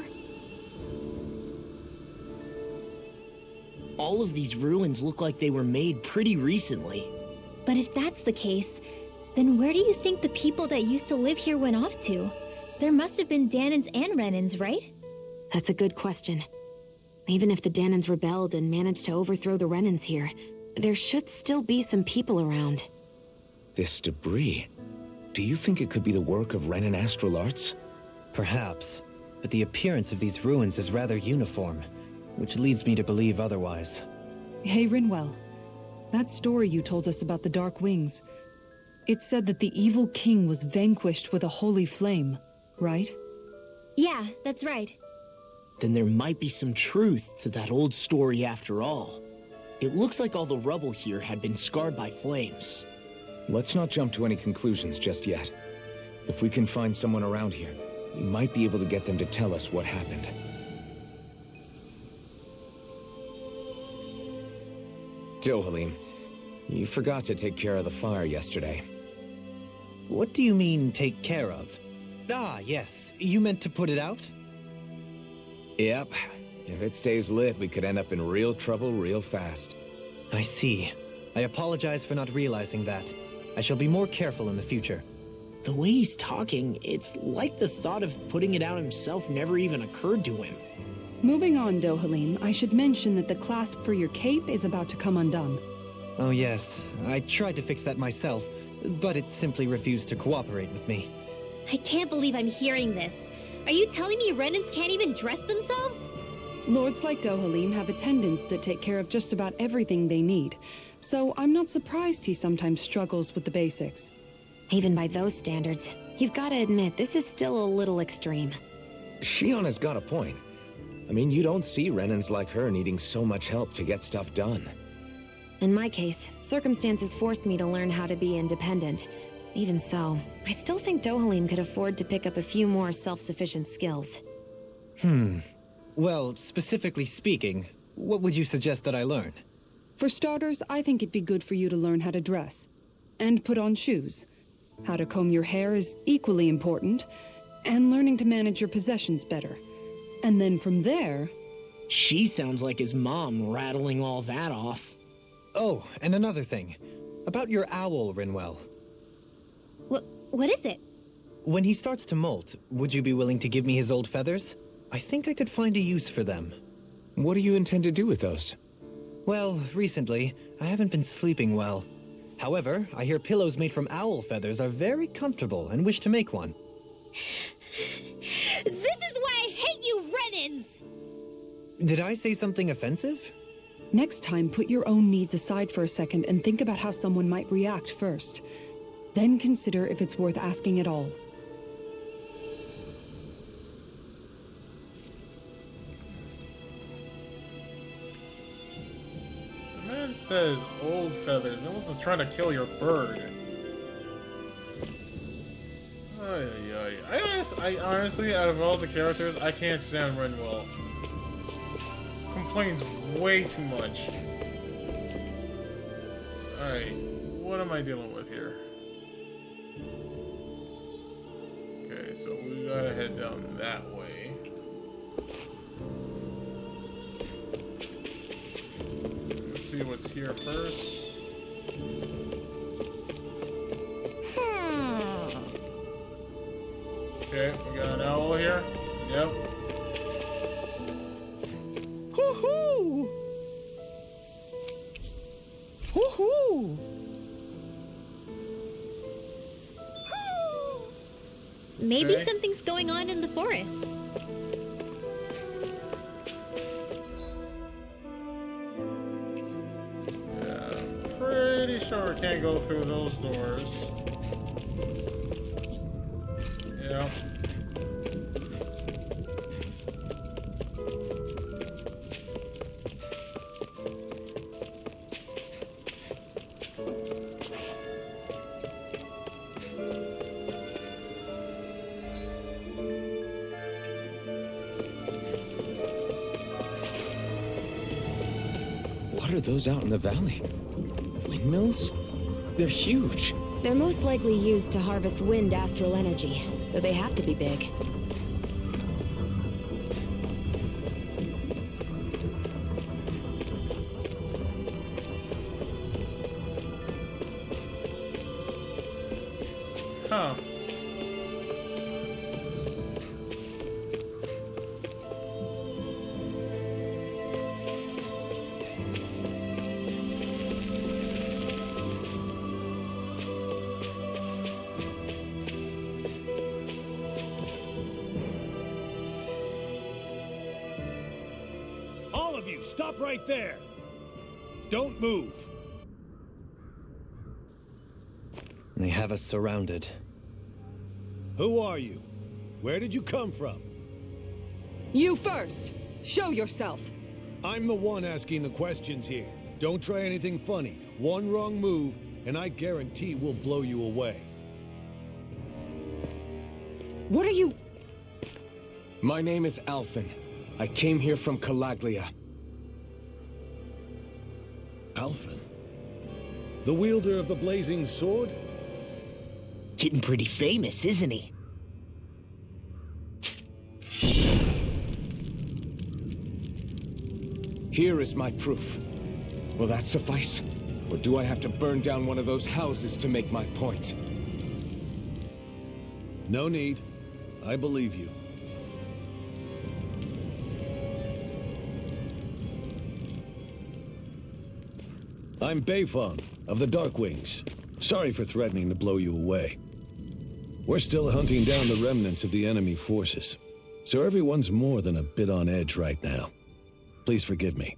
All of these ruins look like they were made pretty recently. But if that's the case, then where do you think the people that used to live here went off to? There must have been Dahnans and Renans, right? That's a good question. Even if the Dahnans rebelled and managed to overthrow the Renans here, there should still be some people around. This debris. Do you think it could be the work of Renan astral arts? Perhaps, but the appearance of these ruins is rather uniform, which leads me to believe otherwise. Hey, Rinwell. That story you told us about the Dark Wings. It said that the evil king was vanquished with a holy flame, right? Yeah, that's right. Then there might be some truth to that old story after all. It looks like all the rubble here had been scarred by flames. Let's not jump to any conclusions just yet. If we can find someone around here, we might be able to get them to tell us what happened. Dohalim, you forgot to take care of the fire yesterday. What do you mean, take care of? Ah, yes. You meant to put it out? Yep. If it stays lit, we could end up in real trouble real fast. I see. I apologize for not realizing that. I shall be more careful in the future. The way he's talking, it's like the thought of putting it out himself never even occurred to him. Moving on, Dohalim, I should mention that the clasp for your cape is about to come undone. Oh yes, I tried to fix that myself, but it simply refused to cooperate with me. I can't believe I'm hearing this. Are you telling me Renans can't even dress themselves? Lords like Dohalim have attendants that take care of just about everything they need, so I'm not surprised he sometimes struggles with the basics. Even by those standards, you've got to admit this is still a little extreme. Shiona's got a point. I mean, you don't see Renans like her needing so much help to get stuff done. In my case, circumstances forced me to learn how to be independent. Even so, I still think Dohalim could afford to pick up a few more self-sufficient skills. Well, specifically speaking, what would you suggest that I learn? For starters, I think it'd be good for you to learn how to dress. And put on shoes. How to comb your hair is equally important. And learning to manage your possessions better. And then from there... She sounds like his mom rattling all that off. Oh, and another thing. About your owl, Rinwell. What is it? When he starts to molt, would you be willing to give me his old feathers? I think I could find a use for them. What do you intend to do with those? Well, recently, I haven't been sleeping well. However, I hear pillows made from owl feathers are very comfortable and wish to make one. This is why I hate you, Renans! Did I say something offensive? Next time, put your own needs aside for a second and think about how someone might react first. Then consider if it's worth asking at all. The man says old feathers. I wasn't trying to kill your bird. I honestly, out of all the characters, I can't stand Rinwell. Complains way too much. Alright, what am I dealing with here? Okay, so we gotta head down that way. Let's see what's here first. Okay, we got an owl here. Yep. Hoo-hoo! Hoo-hoo! Maybe Okay. something's going on in the forest. Yeah, pretty sure we can't go through those doors. Yeah. What are those out in the valley? Windmills? They're huge. They're most likely used to harvest wind astral energy, so they have to be big. Huh. All of you, stop right there! Don't move! They have us surrounded. Who are you? Where did you come from? You first! Show yourself! I'm the one asking the questions here. Don't try anything funny. One wrong move, and I guarantee we'll blow you away. What are you... My name is Alphen. I came here from Calaglia. Alphen? The wielder of the blazing sword? Getting pretty famous, isn't he? Here is my proof. Will that suffice? Or do I have to burn down one of those houses to make my point? No need. I believe you. I'm Beifong, of the Darkwings. Sorry for threatening to blow you away. We're still hunting down the remnants of the enemy forces, so everyone's more than a bit on edge right now. Please forgive me.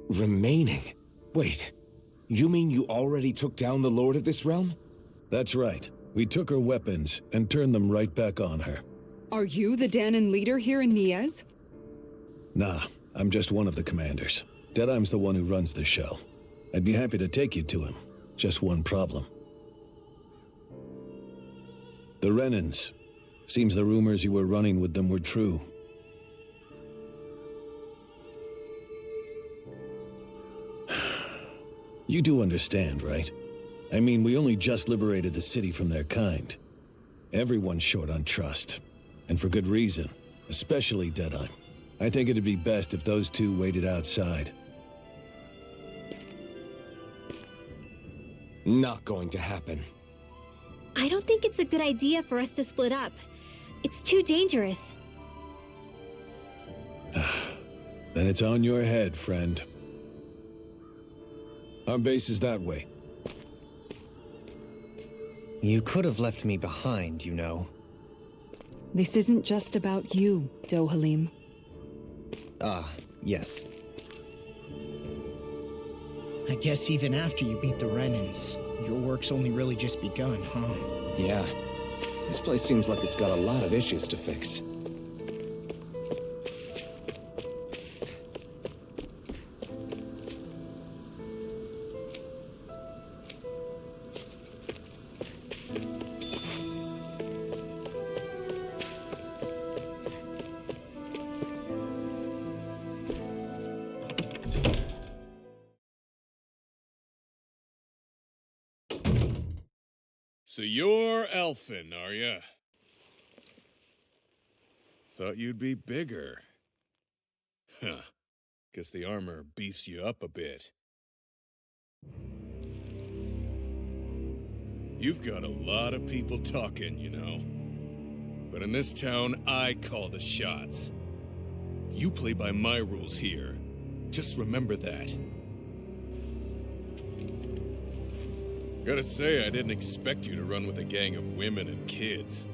Remaining? Wait, you mean you already took down the Lord of this realm? That's right. We took her weapons and turned them right back on her. Are you the Dahnan leader here in Niez? Nah, I'm just one of the commanders. Deadeye's the one who runs the show. I'd be happy to take you to him. Just one problem. The Renans. Seems the rumors you were running with them were true. You do understand, right? I mean, we only just liberated the city from their kind. Everyone's short on trust. And for good reason. Especially Deadeye. I think it'd be best if those two waited outside. Not going to happen. I don't think it's a good idea for us to split up. It's too dangerous. Then it's on your head, friend. Our base is that way. You could have left me behind, you know. This isn't just about you, Dohalim. Ah, yes. I guess even after you beat the Renans, your work's only really just begun, huh? Yeah. This place seems like it's got a lot of issues to fix. So you're Elfin, are ya? Thought you'd be bigger. Huh. Guess the armor beefs you up a bit. You've got a lot of people talking, you know. But in this town, I call the shots. You play by my rules here. Just remember that. Gotta say, I didn't expect you to run with a gang of women and kids.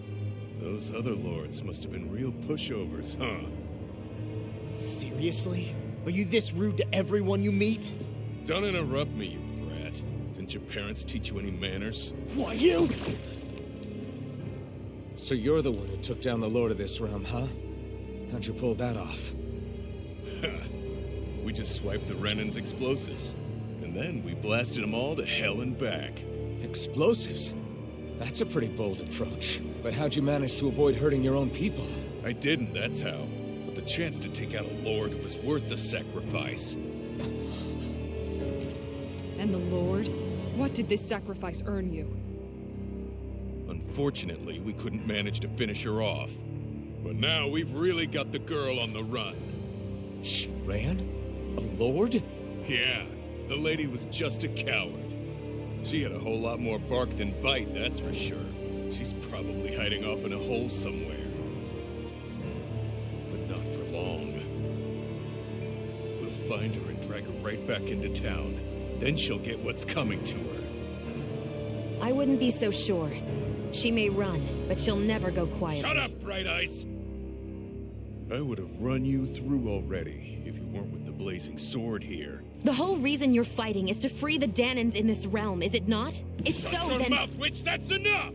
Those other lords must have been real pushovers, huh? Seriously? Are you this rude to everyone you meet? Don't interrupt me, you brat. Didn't your parents teach you any manners? Why, you? So you're the one who took down the Lord of this realm, huh? How'd you pull that off? We just swiped the Renans' explosives. And then we blasted them all to hell and back. Explosives? That's a pretty bold approach. But how'd you manage to avoid hurting your own people? I didn't, that's how. But the chance to take out a lord was worth the sacrifice. And the Lord? What did this sacrifice earn you? Unfortunately, we couldn't manage to finish her off. But now we've really got the girl on the run. She ran? A lord? Yeah, the lady was just a coward. She had a whole lot more bark than bite, that's for sure. She's probably hiding off in a hole somewhere. But not for long. We'll find her and drag her right back into town. Then she'll get what's coming to her. I wouldn't be so sure. She may run, but she'll never go quiet. Shut up, Bright Eyes! I would have run you through already if you weren't with the blazing sword here. The whole reason you're fighting is to free the Dahnans in this realm, is it not? If Shut so, your then... mouth, witch! That's enough!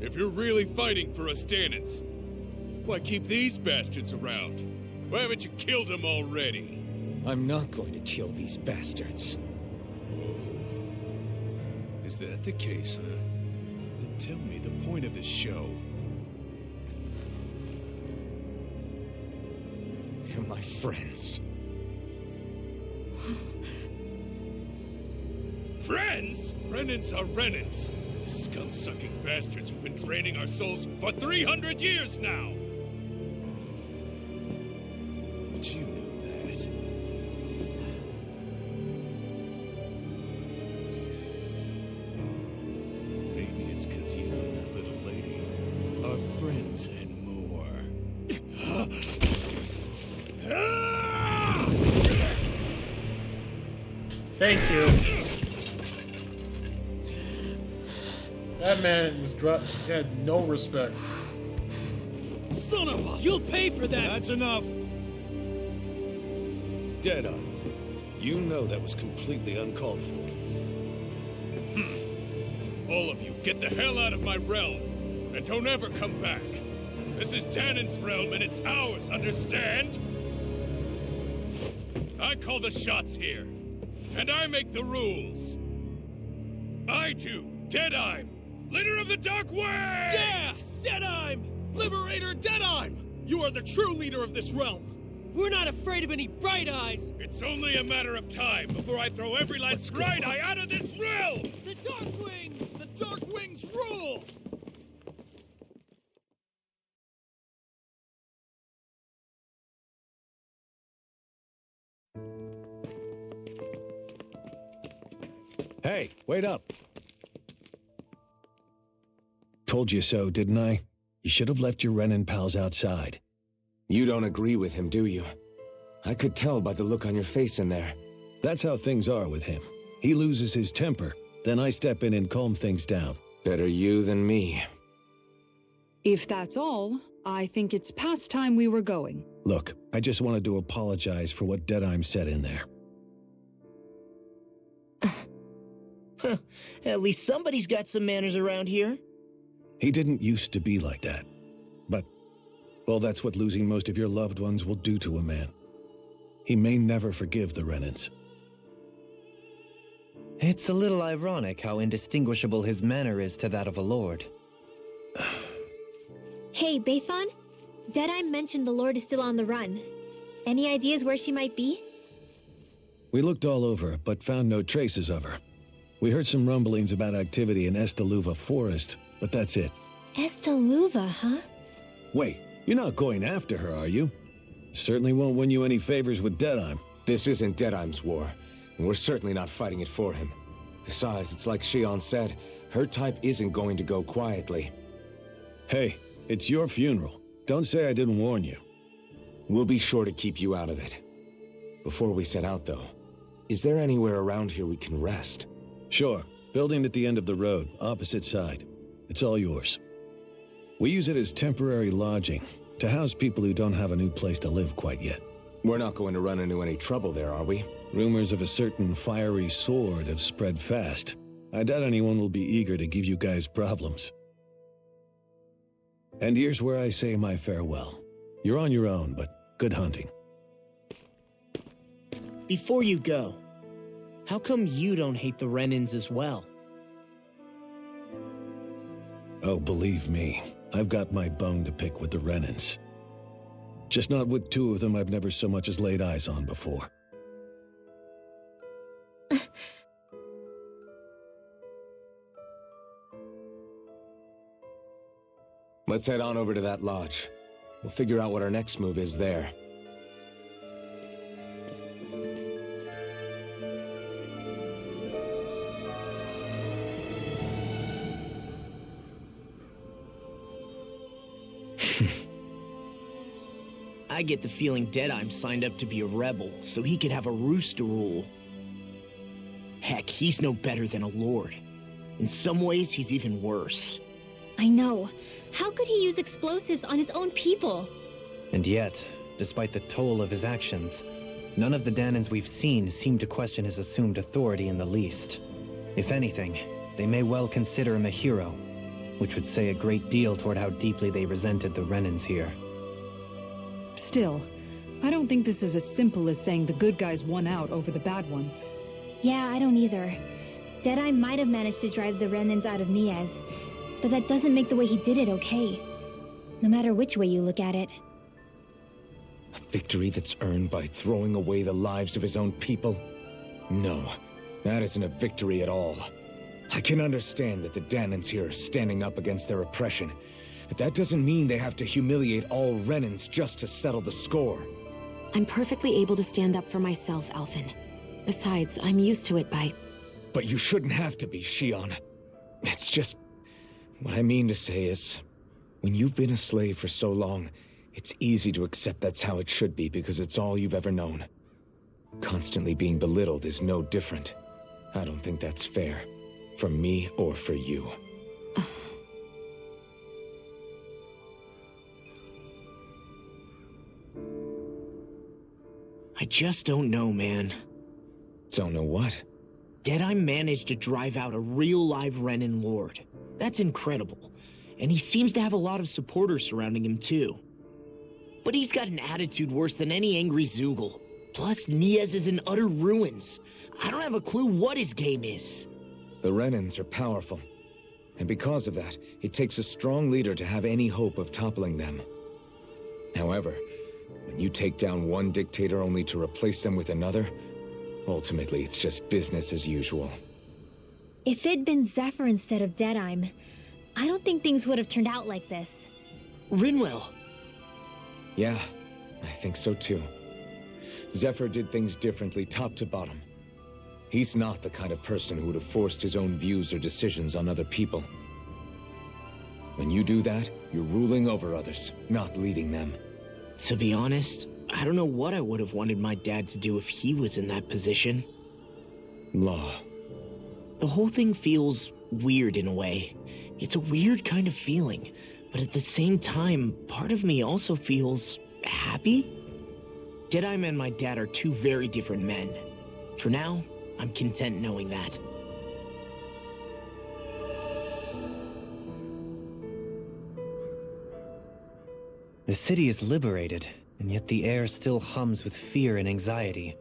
If you're really fighting for us Dahnans, why keep these bastards around? Why haven't you killed them already? I'm not going to kill these bastards. Is that the case, huh? Then tell me the point of the show. They're my friends. Friends? Renans are Renans. The scum-sucking bastards who've been draining our souls for 300 years now! But you know that. Maybe it's 'cause you and that little lady are friends and more. Thank you. That man was he had no respect. Son of a... You'll pay for that! That's enough! Deadeye, you know that was completely uncalled for. All of you, get the hell out of my realm! And don't ever come back! This is Dahnan's realm and it's ours, understand? I call the shots here. And I make the rules. I do, Deadeye, leader of the Dark Way! Yeah! Deadeye! Liberator Deadeye! You are the true leader of this realm. We're not afraid of any Bright Eyes. It's only a matter of time before I throw every last Bright Eye out of this realm! The Dark Wings! The Dark Wings rule! Hey, wait up. Told you so, didn't I? You should have left your Renan pals outside. You don't agree with him, do you? I could tell by the look on your face in there. That's how things are with him. He loses his temper, then I step in and calm things down. Better you than me. If that's all, I think it's past time we were going. Look, I just wanted to apologize for what Deadeye said in there. At least somebody's got some manners around here. He didn't used to be like that. But, well, that's what losing most of your loved ones will do to a man. He may never forgive the Renans. It's a little ironic how indistinguishable his manner is to that of a lord. Hey, Beifan? Deadeye mentioned the Lord is still on the run. Any ideas where she might be? We looked all over, but found no traces of her. We heard some rumblings about activity in Estaluva Forest, but that's it. Estaluva, huh? Wait, you're not going after her, are you? Certainly won't win you any favors with Deadeye. This isn't Deadeye's war, and we're certainly not fighting it for him. Besides, it's like Shion said, her type isn't going to go quietly. Hey, it's your funeral. Don't say I didn't warn you. We'll be sure to keep you out of it. Before we set out, though, is there anywhere around here we can rest? Sure. Building at the end of the road, opposite side. It's all yours. We use it as temporary lodging, to house people who don't have a new place to live quite yet. We're not going to run into any trouble there, are we? Rumors of a certain fiery sword have spread fast. I doubt anyone will be eager to give you guys problems. And here's where I say my farewell. You're on your own, but good hunting. Before you go, how come you don't hate the Renans as well? Oh, believe me, I've got my bone to pick with the Renans. Just not with two of them I've never so much as laid eyes on before. Let's head on over to that lodge. We'll figure out what our next move is there. I get the feeling Deadeye signed up to be a rebel, so he could have a roost to rule. Heck, he's no better than a lord. In some ways, he's even worse. I know. How could he use explosives on his own people? And yet, despite the toll of his actions, none of the Dahnans we've seen seem to question his assumed authority in the least. If anything, they may well consider him a hero, which would say a great deal toward how deeply they resented the Renans here. Still, I don't think this is as simple as saying the good guys won out over the bad ones. Yeah, I don't either. Deadeye might have managed to drive the Renans out of Niaz, but that doesn't make the way he did it okay. No matter which way you look at it. A victory that's earned by throwing away the lives of his own people? No, that isn't a victory at all. I can understand that the Dahnans here are standing up against their oppression, but that doesn't mean they have to humiliate all Renans just to settle the score. I'm perfectly able to stand up for myself, Alphen. Besides, I'm used to it by... But you shouldn't have to be, Shion. It's just... What I mean to say is, when you've been a slave for so long, it's easy to accept that's how it should be because it's all you've ever known. Constantly being belittled is no different. I don't think that's fair. For me or for you. I just don't know, man. Don't know what? Deadeye managed to drive out a real live Renan lord. That's incredible. And he seems to have a lot of supporters surrounding him too. But he's got an attitude worse than any angry Zoogle. Plus, Niaz is in utter ruins. I don't have a clue what his game is. The Renans are powerful. And because of that, it takes a strong leader to have any hope of toppling them. However, when you take down one dictator only to replace them with another, ultimately it's just business as usual. If it'd been Zephyr instead of Deadeye, I don't think things would have turned out like this. Rinwell. Yeah, I think so too. Zephyr did things differently top to bottom. He's not the kind of person who would have forced his own views or decisions on other people. When you do that, you're ruling over others, not leading them. To be honest, I don't know what I would have wanted my dad to do if he was in that position. Law. The whole thing feels weird in a way. It's a weird kind of feeling, but at the same time, part of me also feels happy. Deadeye and my dad are two very different men. For now, I'm content knowing that. The city is liberated, and yet the air still hums with fear and anxiety.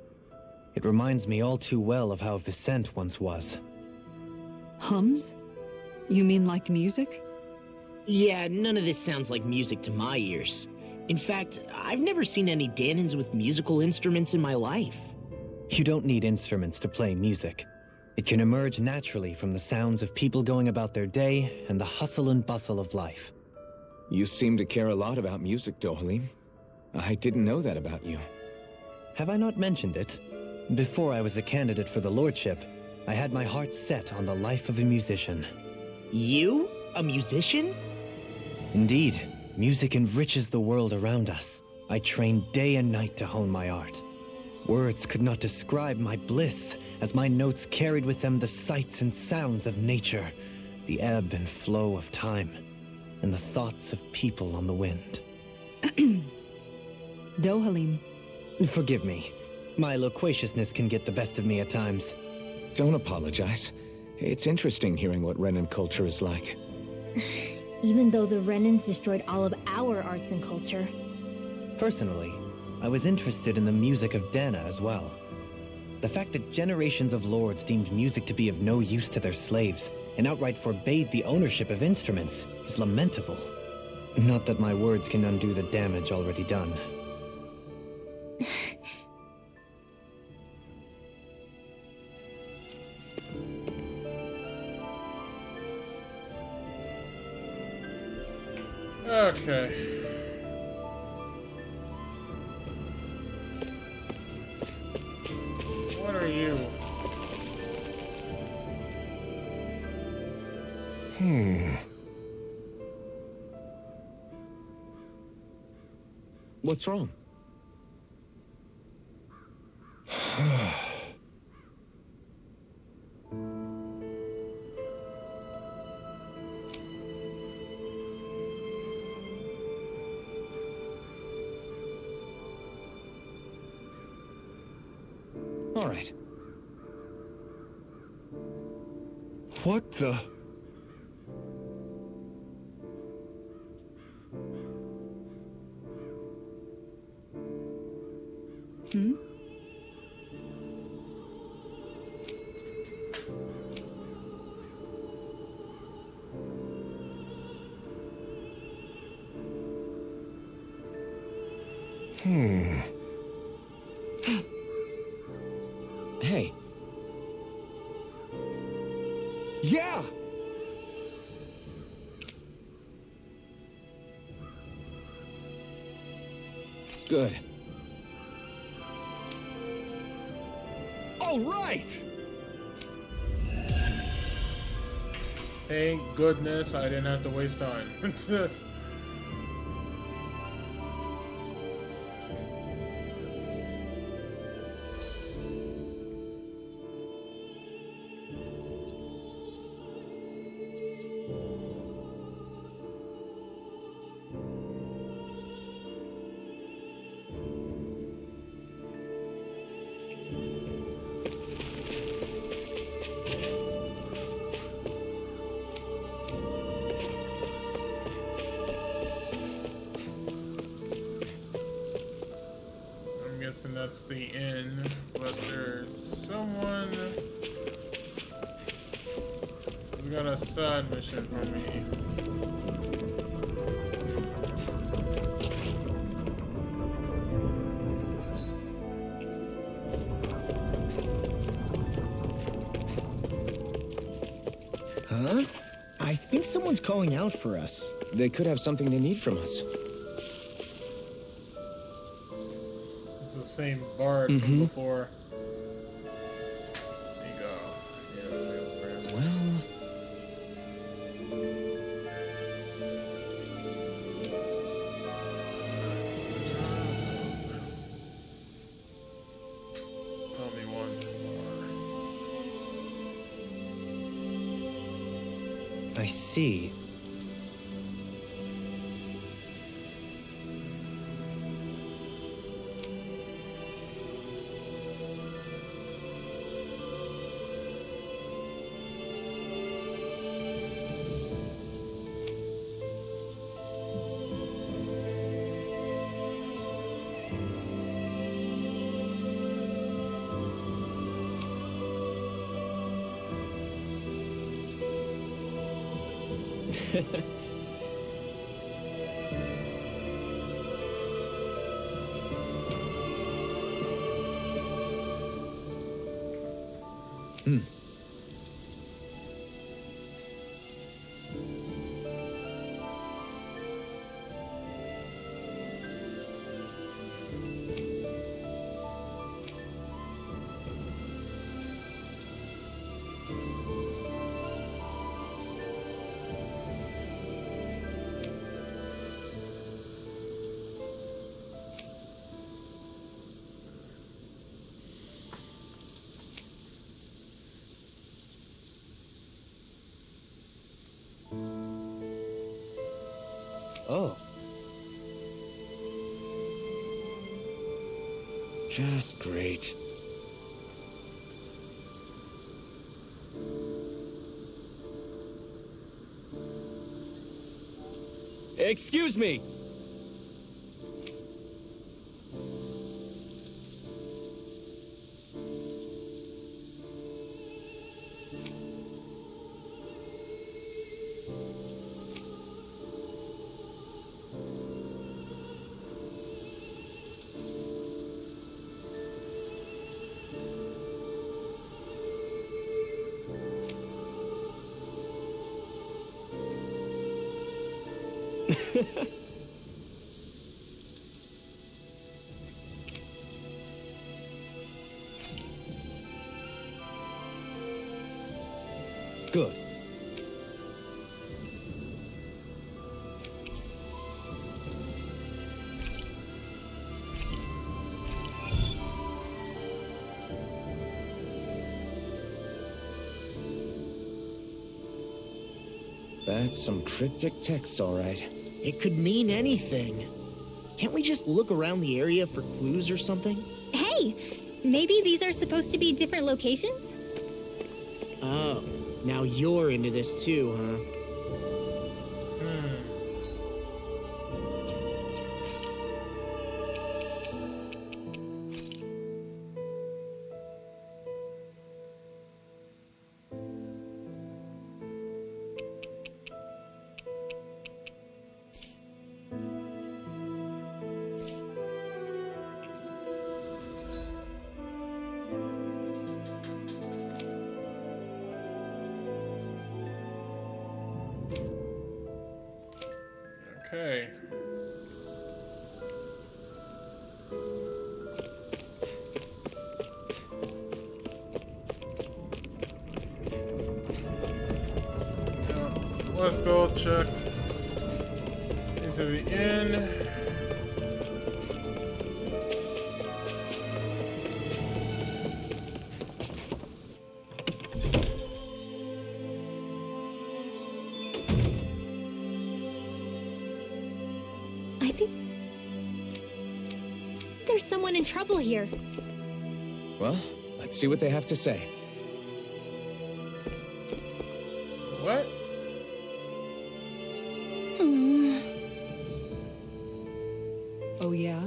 It reminds me all too well of how Vicente once was. Hums? You mean like music? Yeah, none of this sounds like music to my ears. In fact, I've never seen any Dahnans with musical instruments in my life. You don't need instruments to play music. It can emerge naturally from the sounds of people going about their day and the hustle and bustle of life. You seem to care a lot about music, Dohalim. I didn't know that about you. Have I not mentioned it? Before I was a candidate for the lordship, I had my heart set on the life of a musician. You? A musician? Indeed, music enriches the world around us. I trained day and night to hone my art. Words could not describe my bliss, as my notes carried with them the sights and sounds of nature, the ebb and flow of time, and the thoughts of people on the wind. Dohalim. Forgive me. My loquaciousness can get the best of me at times. Don't apologize. It's interesting hearing what Renan culture is like. Even though the Renans destroyed all of our arts and culture. Personally, I was interested in the music of Dahna as well. The fact that generations of lords deemed music to be of no use to their slaves and outright forbade the ownership of instruments is lamentable. Not that my words can undo the damage already done. Okay. What are you? What's wrong? All right. What the? Hmm? Hey. Yeah! Good. All right! Thank goodness I didn't have to waste time. I'm guessing that's the inn, but there's someone who's got a side mission for me. Huh? I think someone's calling out for us. They could have something they need from us. It's the same bard from before. There you go. Yeah, failed brass. Well, Only one more. I see. Oh. just great. Excuse me! Good. That's some cryptic text, all right. It could mean anything. Can't we just look around the area for clues or something? Hey, maybe these are supposed to be different locations? Oh, now you're into this too, huh? Okay. Let's go check into the inn. I think there's someone in trouble here. Well, let's see what they have to say. What? Oh, yeah?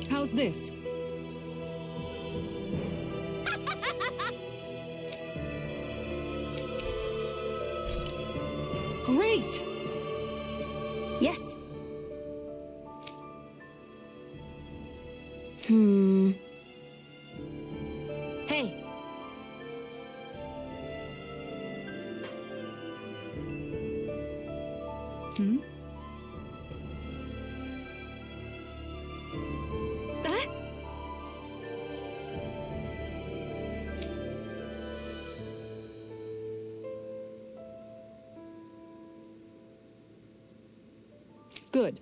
How's this? Great! Yes. Hey. Good.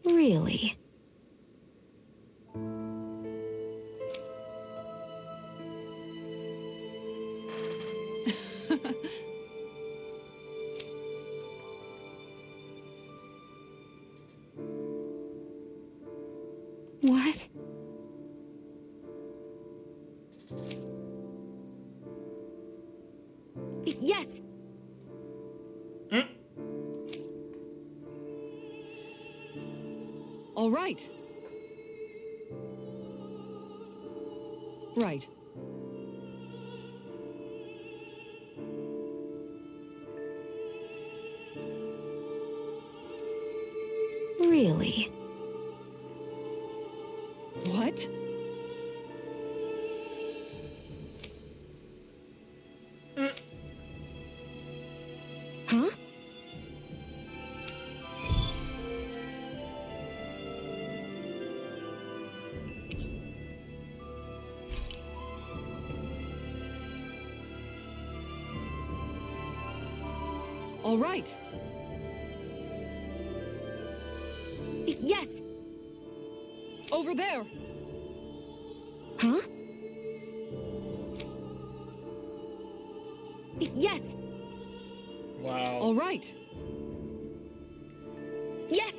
Really? What? Yes. All right. Right. Really? What? Huh? All right. Yes. Over there. Huh? Yes. Wow. All right. Yes.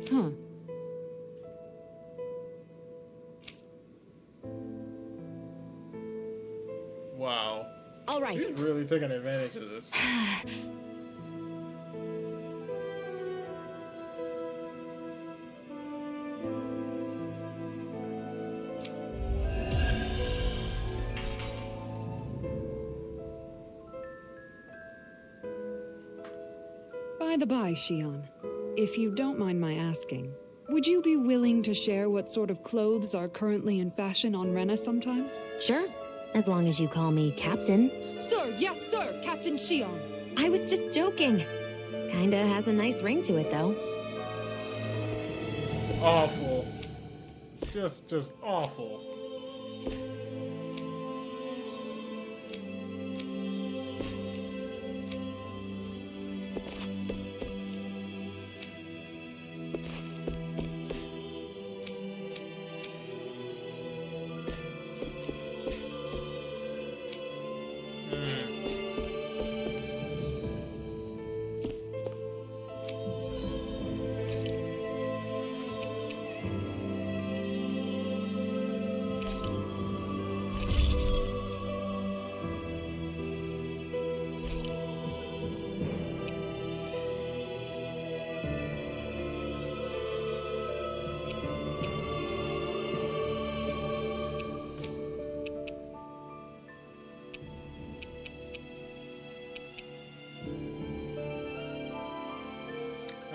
Huh. Wow. All right. She's really taking advantage of this. the by, Shion, if you don't mind my asking, would you be willing to share what sort of clothes are currently in fashion on Rena sometime? Sure, as long as you call me Captain. Sir, yes sir, Captain Shion. I was just joking. Kinda has a nice ring to it, though. Awful. Just awful.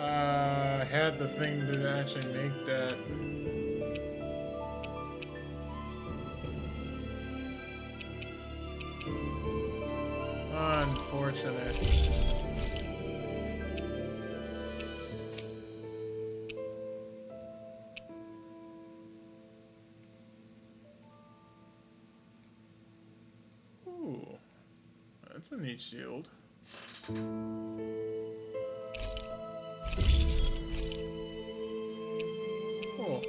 I had the thing to actually make that. Unfortunate. Ooh, that's a neat shield. Cool.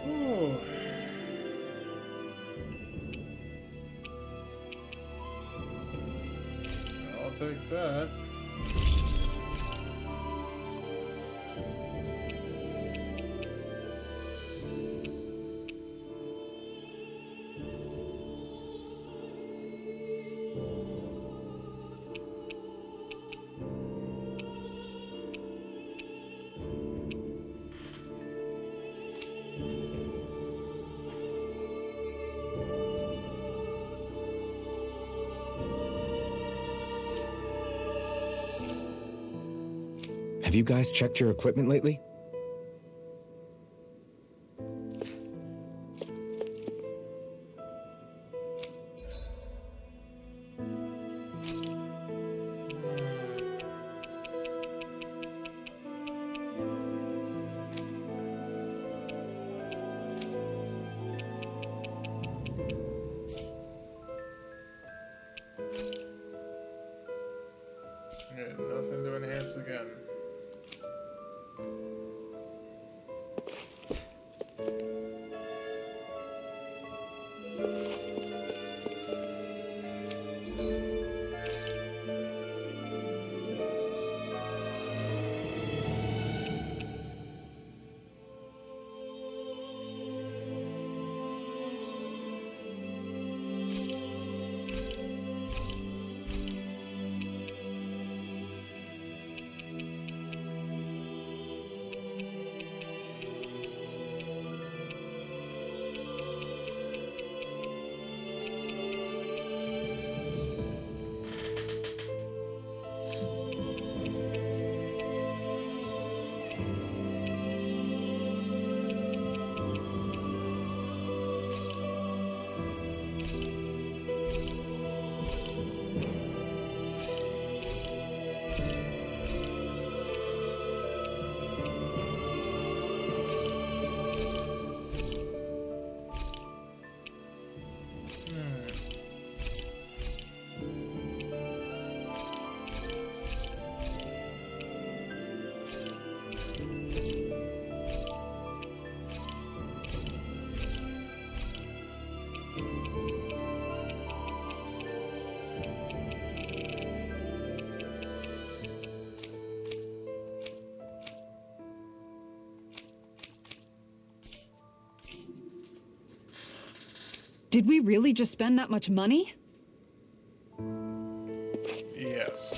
Ooh. I'll take that. Have you guys checked your equipment lately? Yeah, nothing to enhance again. Did we really just spend that much money? Yes.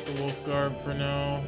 The wolf garb for now.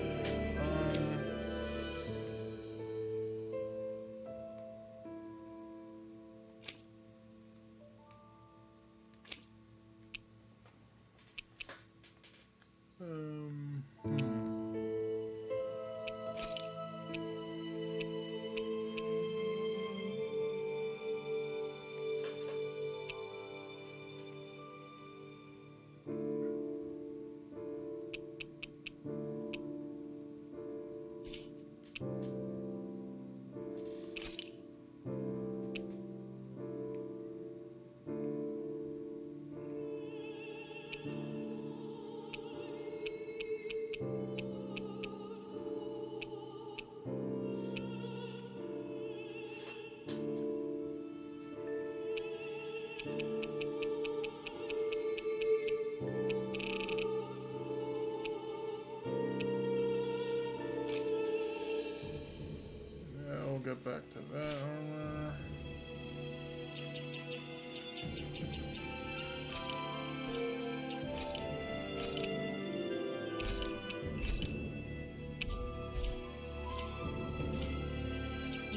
Get back to that armor.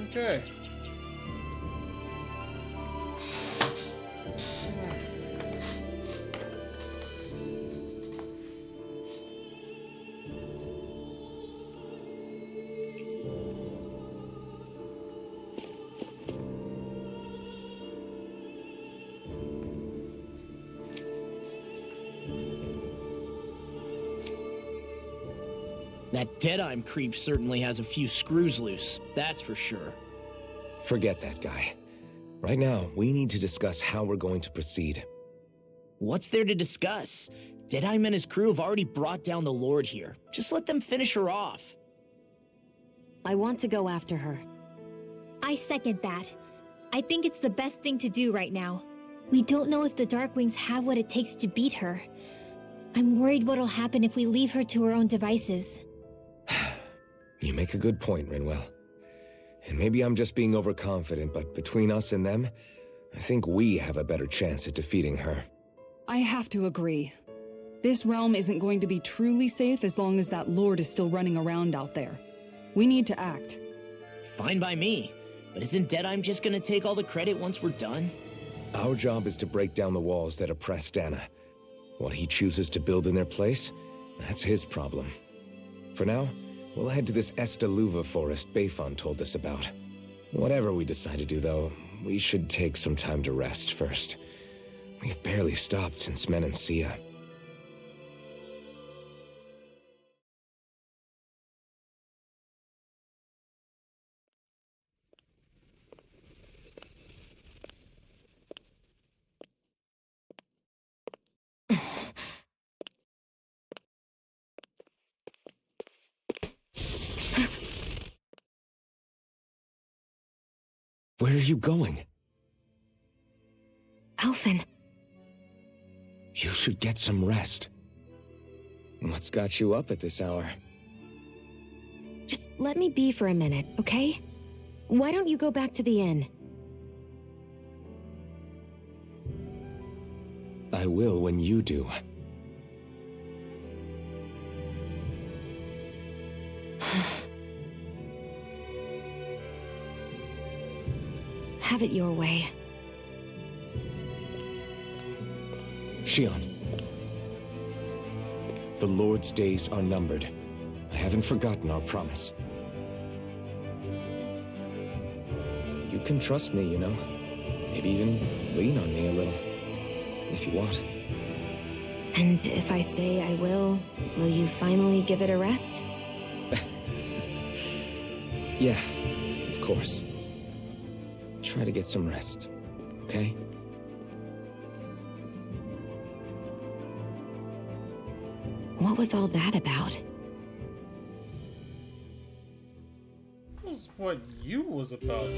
Okay. That Deadeye creep certainly has a few screws loose, that's for sure. Forget that guy. Right now, we need to discuss how we're going to proceed. What's there to discuss? Deadeye and his crew have already brought down the Lord here. Just let them finish her off. I want to go after her. I second that. I think it's the best thing to do right now. We don't know if the Darkwings have what it takes to beat her. I'm worried what'll happen if we leave her to her own devices. You make a good point, Rinwell. And maybe I'm just being overconfident, but between us and them, I think we have a better chance at defeating her. I have to agree. This realm isn't going to be truly safe as long as that Lord is still running around out there. We need to act. Fine by me. But isn't Deadeye just gonna take all the credit once we're done? Our job is to break down the walls that oppress Dahna. What he chooses to build in their place, that's his problem. For now, we'll head to this Estaluva forest Bayfon told us about. Whatever we decide to do, though, we should take some time to rest first. We've barely stopped since Menancia. Where are you going? Alphen. You should get some rest. What's got you up at this hour? Just let me be for a minute, okay? Why don't you go back to the inn? I will when you do. Have it your way. Shion. The Lord's days are numbered. I haven't forgotten our promise. You can trust me, you know. Maybe even lean on me a little. If you want. And if I say I will you finally give it a rest? Yeah, of course. Try to get some rest, okay? What was all that about? That was what you was about.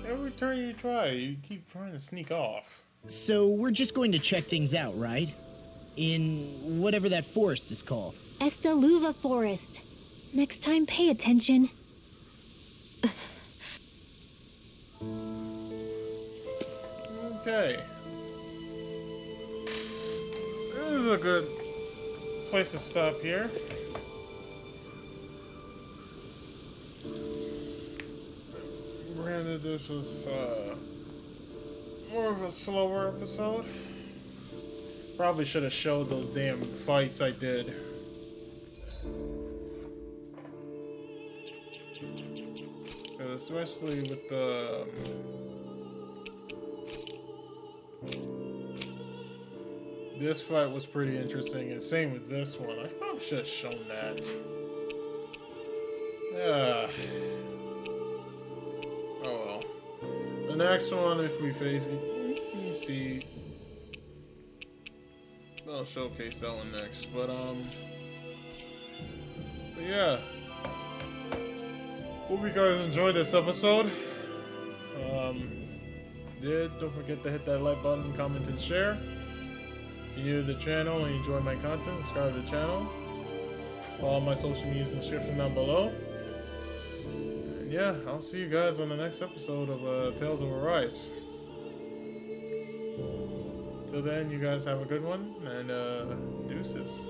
Every turn you try, you keep trying to sneak off. So we're just going to check things out, right? In whatever that forest is called. Estaluva Forest. Next time, pay attention. Okay. This is a good place to stop here. Granted, this was more of a slower episode. Probably should have showed those damn fights I did. Especially with the this fight was pretty interesting, and same with this one. I probably should have shown that. Yeah. Oh well. The next one, if we face it, you can see. I'll showcase that one next, but yeah. Hope you guys enjoyed this episode. Don't forget to hit that like button, comment, and share. If you're new to the channel and you enjoy my content, subscribe to the channel. Follow my social medias in the description down below. And yeah, I'll see you guys on the next episode of Tales of Arise. Till then, you guys have a good one, and deuces.